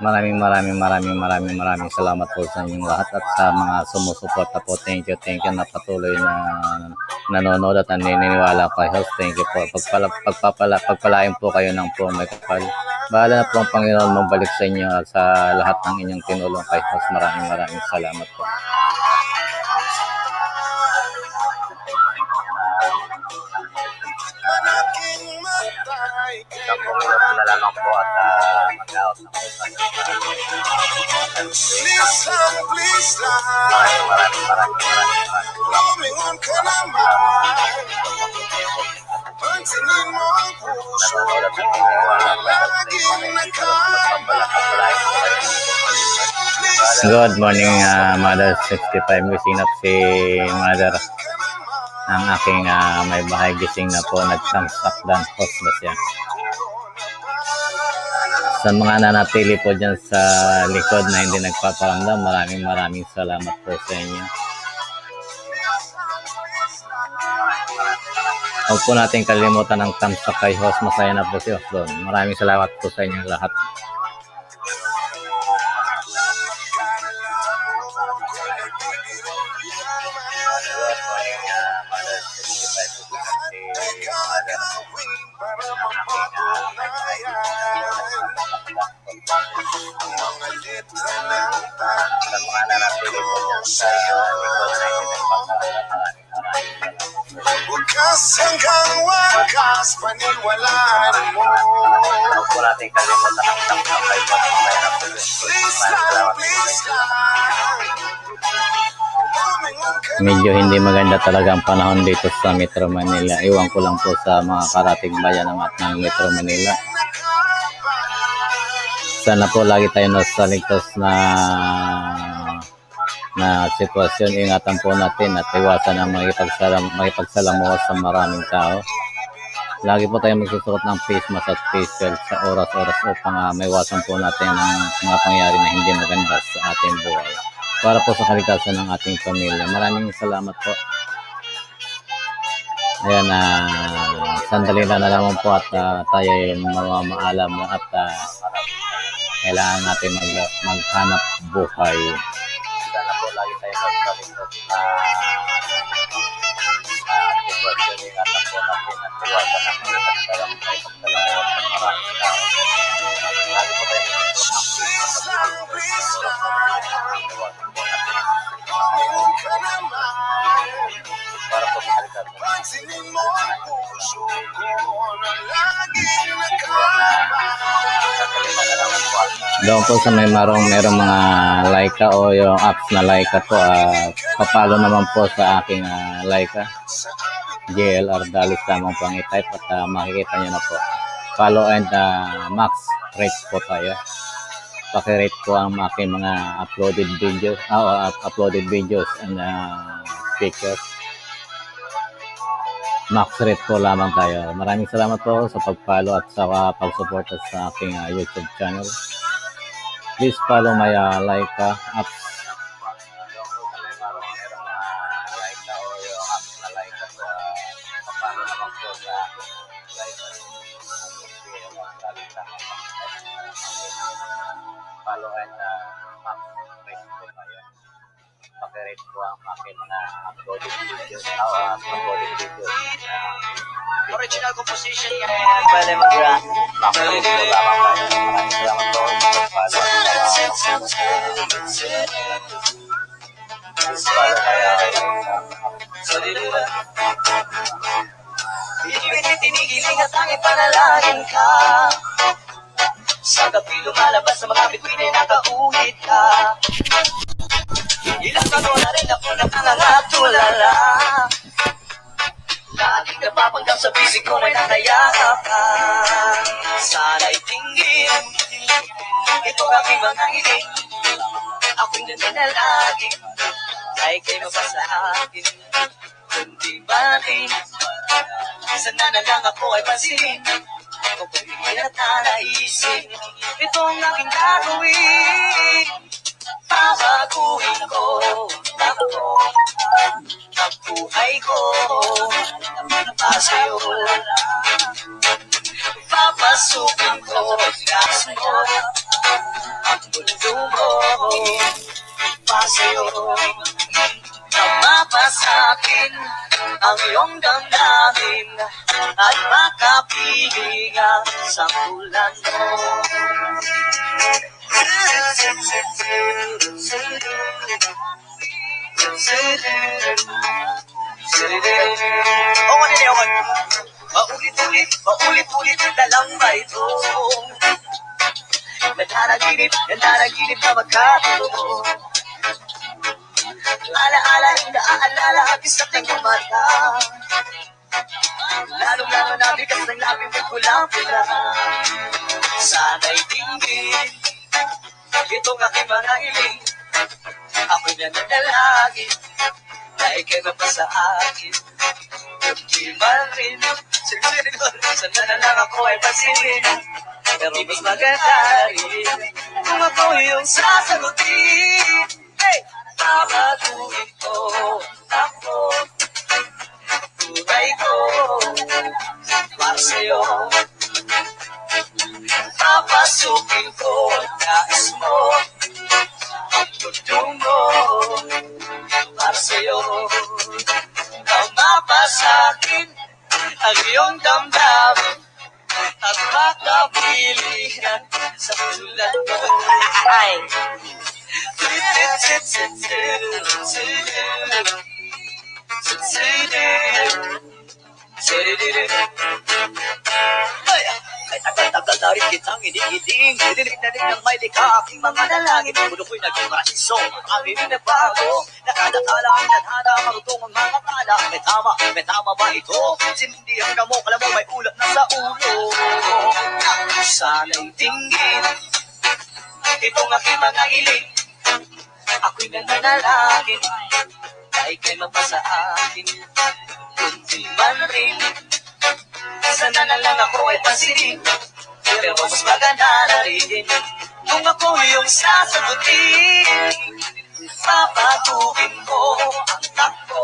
Maraming salamat po sa inyong lahat at sa mga sumusuporta po. Thank you na patuloy na nanonood at naniniwala kay host. Thank you po. Pagpalain po kayo ng po may kapal. Bahala na po ang Panginoon magbalik sa inyo at sa lahat ng inyong tinulong kay host. Maraming salamat po. Na lamang po at mag-out na po tayo. Please lang. Lumingon ka naman. Pansinin mo ang puso ko. Good morning, Mother 65. Gising na si Mother. Ang aking may bahay gising na po. Nag-tamsak dan post ba siya. Sa mga nanatili po dyan sa likod na hindi nagpaparamdam, maraming salamat po sa inyo. Huwag po natin kalimutan ng tamsak kay host. Masaya na po si host doon. Maraming salamat po sa inyo lahat. Mga letra ng pag-ibig ko sa'yo. Wakas hanggang wakas, paniwalaan mo. Please lang, please lang. Medyo hindi maganda talaga ang panahon dito sa Metro Manila. Iwan ko lang po sa mga karating bayan ng Metro Manila. Sana po lagi tayo nasa ligtas na sitwasyon. Ingatan po natin at iwasan ang makipagsalamuha sa maraming tao. Lagi po tayo magsusuot ng face mask at face shield sa oras-oras upang maiwasan po natin ang mga pangyayari na hindi maganda sa ating buhay. Para po sa kaligtasan ng ating pamilya. Maraming salamat po. Ayan, sandali na naman po at tayo ay mamaalam at kailangan natin maghanap buhay. Sana po lagi tayo magkaligtas na sitwasyon. Ingatan po natin at iwasan ang makipagsalamuha sa maraming tao. Lagi po tayo para po sa kaligtasan. Pansinin mo ang puso ko na laging nakabay. Doon po sa merong mga Laika o yung apps na Laika po, papalo naman po sa aking Laika. JLR Dalis lamang po ang i-type at makikita nyo na po. Follow and max rate po tayo. Paki-rate po ang aking mga uploaded videos and pictures. Max rate po lamang tayo. Maraming salamat po sa pag-follow at sa pag-support sa aking YouTube channel. Please follow my Laika apps. Follow and rate po tayo. Paki-rate po ang aking mga uploaded videos. Original composition yan. Pwede mag-rap. Paki-rate po lamang tayo. Maraming salamat po sa pag-follow. Tinigiling at ang ipanalangin ka. Sa gabi lumalabas sa mga bituin ay nakauhit ka. Ilang taon na rin ako nakangangatulala. Laging napapanggap sa bisig ko may nakayakap ka. Sana'y tingin ito aking mga hiling. Ako'y nananalangin ay kayo pa sa akin. Kundi batin sana na lang ako ay pansinin. Kung pagpipil at nanaisip ito ang aking gagawin. Pabaguhin ko ang buhay ko para sa'yo. Papasukin ko gas mo ang mundo mo para sa'yo. Mapasakin ang iyong damdamin at makapiling ang sampulan mo. Paulit-ulit na lang ba ito? Nananaginip na magkatuto. Alaala, naaalala ang isa't iyong mata. Lalong-lalo na bigas ng labi mo'y pula-pula. Sana'y tingin itong aking mga hiling. nananalangin na ikay mapasa akin. Di man rin, sana na lang ako ay pasilin. Pero mas maganda rin kung ako yung sasagutin. Hey! Papatuloy ko ako, tunay ko para sa'yo. Papasukin ko ang nais mo, ang mundo mo para sa'yo. Tama pa sa'kin ang iyong damdamin at makapilihan sa tulad mo. Ay! Ay, tagal-tagal na rin kitang inigiling. Dinilig-nalig ng may likha aking mga nalangin. Puno ko'y naging paraiso, aming nabago. Nakadakala ang tadhana, marutong ang mga tala. May tama ba ito? Sindihan ka mo, kala mo may ulat na sa ulo. Sana'y tingin itong aking mga hiling. Ako'y nananalangin na ika'y mapasa akin. Kundi man rin, sana na lang ako ay pasilin. Pero mas maganda na rin kung ako yung sasagutin. Papatukin ko ang takbo,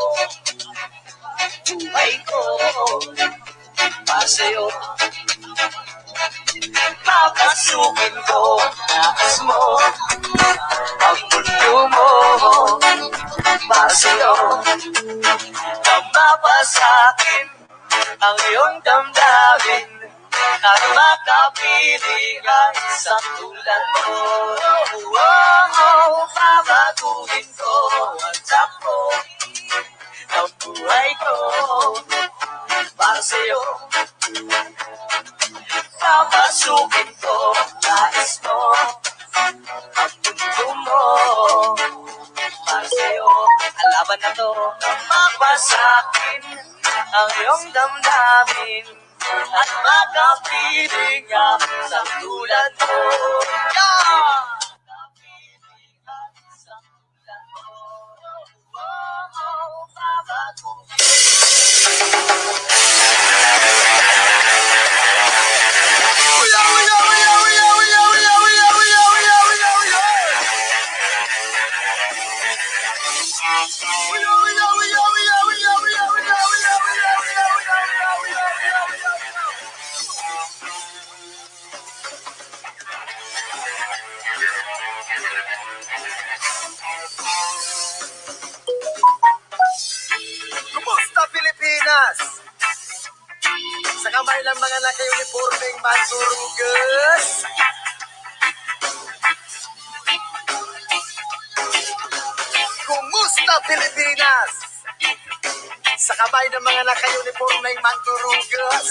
buhay ko para sa'yo. Papasukin ko ang nais mo, ang mundo mo para sa'yo. Tama ba sa'kin ang iyong damdamin at makapilingan sa tulad mo? Papatuhin ko ang takbo ng buhay ko para sa'yo. Papasukin ko nais mo, ang mundo mo para sa'yo. Ang laban na to, mapasakin ang iyong damdamin at makapiling ka sa tulad mo. Kumusta Pilipinas? Sa kamay ng mga naka-uniformeng mansurugas. Kumusta Pilipinas? Sa kamay ng mga naka-uniformeng mansurugas.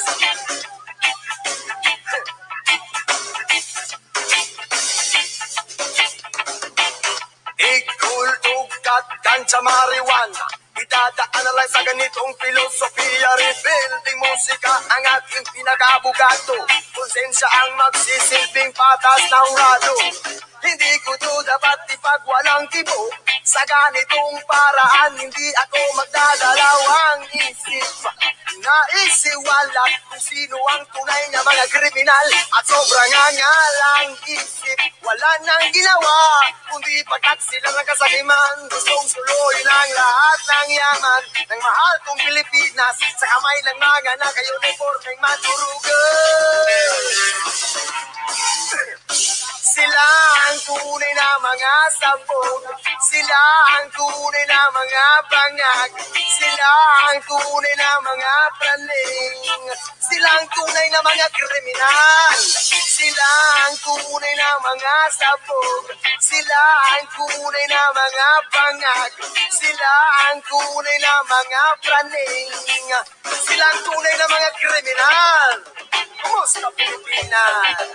Igulog kat kansa marijuana. Idadaan na lang sa ganitong filosofiya. Rebuilding musika ang aking pinag-abugato. Konsensya ang magsisilbing patas na hurado. Hindi ko to dapat ipagwalang kibo. Sa ganitong paraan hindi ako magdadalawang isip. Naisiwalat kung sino ang tunay na mga kriminal. At sobrang angalang isip. Wala nang ginawa kundi pagtaksila ng kasakiman. Gustong suluyin ang lahat ng yaman ng mahal kong Pilipinas sa kamay ng mga naka-uniformeng mansurugan. Sila ang tunay na mga sabog. Sila ang tunay na mga bangag. Sila ang tunay na mga praning. Sila ang tunay na mga kriminal. Sila ang tunay na mga sabog. Sila ang tunay na mga bangag. Sila ang tunay na mga praning. Sila ang tunay na mga kriminal. Kumusta Pilipinas?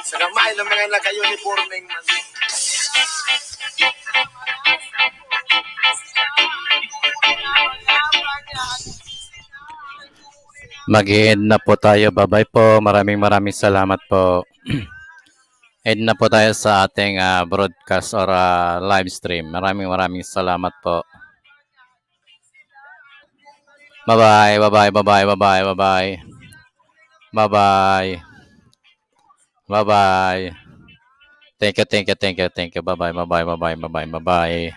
Sa kamay ng mga naka-uniformeng man. Mag-end na po tayo. Bye-bye po. Maraming salamat po. End na po tayo sa ating broadcast or live stream. Maraming salamat po. Bye-bye, bye-bye, bye-bye, bye-bye, bye-bye. Bye-bye. Bye-bye. Thank you, thank you, thank you, thank you. Bye-bye, bye-bye, bye-bye, bye-bye, bye-bye.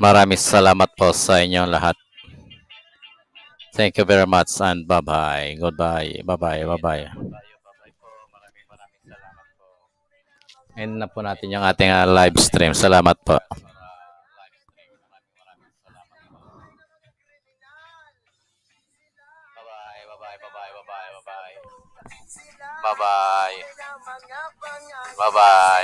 Maraming salamat po sa inyong lahat. Thank you very much and bye-bye. Goodbye. Bye-bye, bye-bye. Maraming salamat po. End na po natin yung ating live stream. Salamat po. Bye-bye, bye-bye, bye-bye, bye-bye, bye-bye. Bye-bye. Bye-bye.